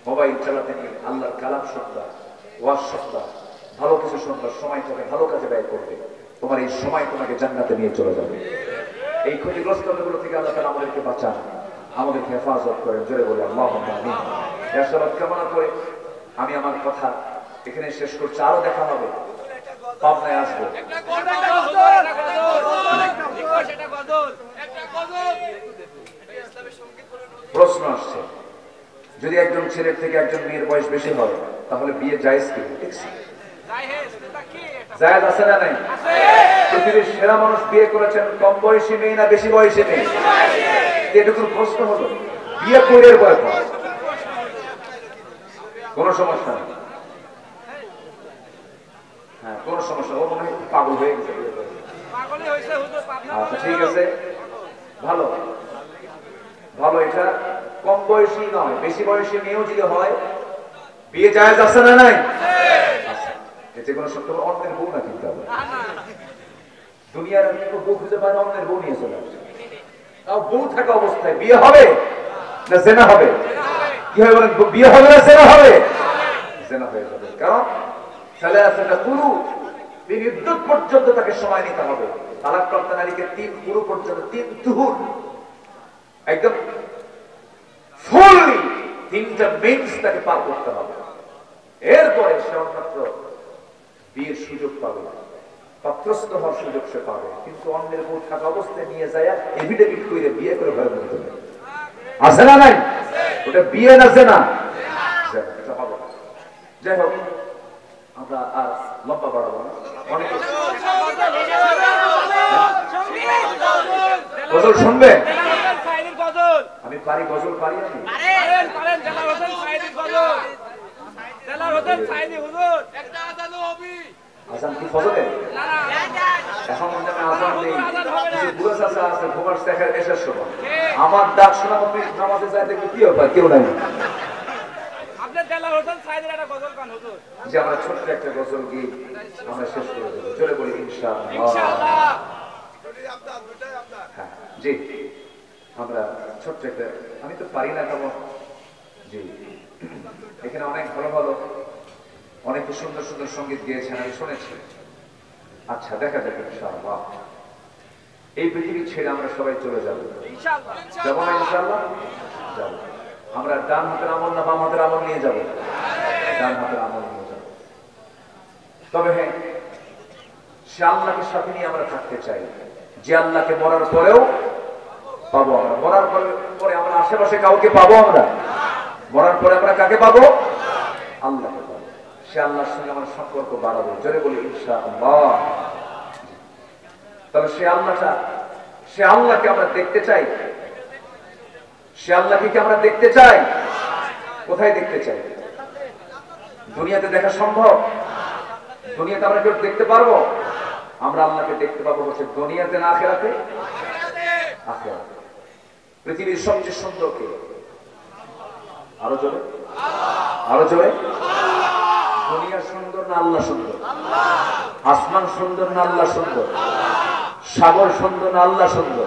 মোবাইল চালাতে নিয়ে আল্লাহর কালাম শুনবা, ওয়াজ শুনবা, ভালো কিছু শুনবা, সময়টাকে ভালো কাজে ব্যয় করবে। তোমার এই সময় তোমাকে জান্নাতে নিয়ে চলে যাবে। এই ক্ষতিগ্রস্তগুলো থেকে আল্লাহ তাআলা আমাদেরকে বাঁচান, আমাদেরকে হেফাজত করেন। জোরে বলি আল্লাহুম্মা আমিন। এরশাদ কামনা করে আমি আমার কথা এখানে শেষ করছি। আরো দেখা হবে, পাবনায় আসবো। প্রশ্ন আসছে, যদি একজন ছেলের থেকে একজন মেয়ের বয়স বেশি হয় তাহলে বিয়ে জায়েজ কি? জায়েজ আছে না নাই? পৃথিবীর সেরা মানুষ বিয়ে করেছেন কম বয়সী মেয়ে না বেশি বয়সী মেয়ে? এটুকুর প্রশ্ন হলো, বিয়ে করে বয়স হয়, কোন সমস্যা নেই। হ্যাঁ, কোন সমস্যা, ও মনে হয় পাগল হয়ে গেছে। আচ্ছা ঠিক আছে, ভালো ভালো। এটা কম বয়সী নয়, বেশি বয়সী মেয়েও যদি হয় বিয়ে জায়েজ আছে না নাই? এতে কোনো সত্য অন্যের বউ না, কিন্তু দুনিয়ার বউ খুঁজে পায় না, অন্যের বউ নিয়ে চলে আসে। তাও বউ থাকা অবস্থায় বিয়ে হবে না জেনা হবে? কি হবে বলেন? বিয়ে হবে না জেনা হবে? জেনা হয়ে যাবে। কারণ বিদ্যুৎ পর্যন্ত তাকে সময় নিতে হবে। তালাকপ্রাপ্ত নারীকে 3 পুরু পর্যন্ত, 3 তুহুর, একদম ফুললি তিনটা মেন্স তাকে পার করতে হবে, এরপরে সে অন্যত্র বিয়ের সুযোগ পাবে, পাত্রস্থ হওয়ার সুযোগ সে পাবে। কিন্তু অন্যের বউ থাকা অবস্থায় নিয়ে যায় এভিডেভিট করে বিয়ে করে ঘরে বলতে হবে, আছে না নাই? ওটা বিয়ে না জেনা, এটা হবে না। যাই হোক, আমরা আর লম্বা বাড়াবো না। অনেকে গজল শুনবে? আমি পারি, গজল পারি। আমি আজান কি ফজলে? এখন আজান নেই, বুড়া চাচা আছে ঘুমার শেখার এসার সময়। আমার ডাক শোনা নামাজে যায় দেখবে কি হবে, কেউ নাই। যে আমরা ছোট্ট একটা গজল গিয়ে আমরা শেষ করে দেবো, চলে বলি ইনশাআল্লাহ। হ্যাঁ জি, আমরা ছোট্ট একটা, আমি তো পারি না কেমন। জি, এখানে অনেক ভালো ভালো অনেকে সুন্দর সুন্দর সঙ্গীত গিয়েছেন, আমি শুনেছি। আচ্ছা, দেখা যাক ইনশাআল্লাহ। এই পৃথিবী ছেড়ে আমরা সবাই চলে যাবো, যাবো না ইনশাআল্লাহ? যাবো। আমরা ডান হাতের আমল না বাম হাতের আমল নিয়ে যাবো? ডান হাতের আমল নিয়ে যাবো। তবে হ্যাঁ, সে আল্লাহকে সাথে নিয়ে আমরা থাকতে চাই, যে আল্লাহকে মরার পরেও পাবো। আমরা মরার পরে আমরা আশেপাশে কাউকে পাবো? আমরা মরার পরে আমরা কাকে পাবো? আল্লাহকে পাবো। সে আল্লাহর সঙ্গে আমার সম্পর্ক বাড়াবো, জোরে বলি ইনশাআল্লাহ। তবে সে আল্লাহকে আমরা দেখতে চাই। সে আল্লাহকে কি আমরা দেখতে চাই? কোথায় দেখতে চাই? দুনিয়াতে দেখা সম্ভব? দুনিয়াতে আমরা কেউ দেখতে পারবো? আমরা আল্লাহকে দেখতে পাবো হচ্ছে দুনিয়াতে না আখিরাতে? আখিরাতে। পৃথিবীর সবচেয়ে সুন্দর কে? আরো জোরে, আরো জোরে। দুনিয়া সুন্দর না আল্লাহ সুন্দর? আসমান সুন্দর না আল্লাহ সুন্দর? সাগর সুন্দর না আল্লাহ সুন্দর?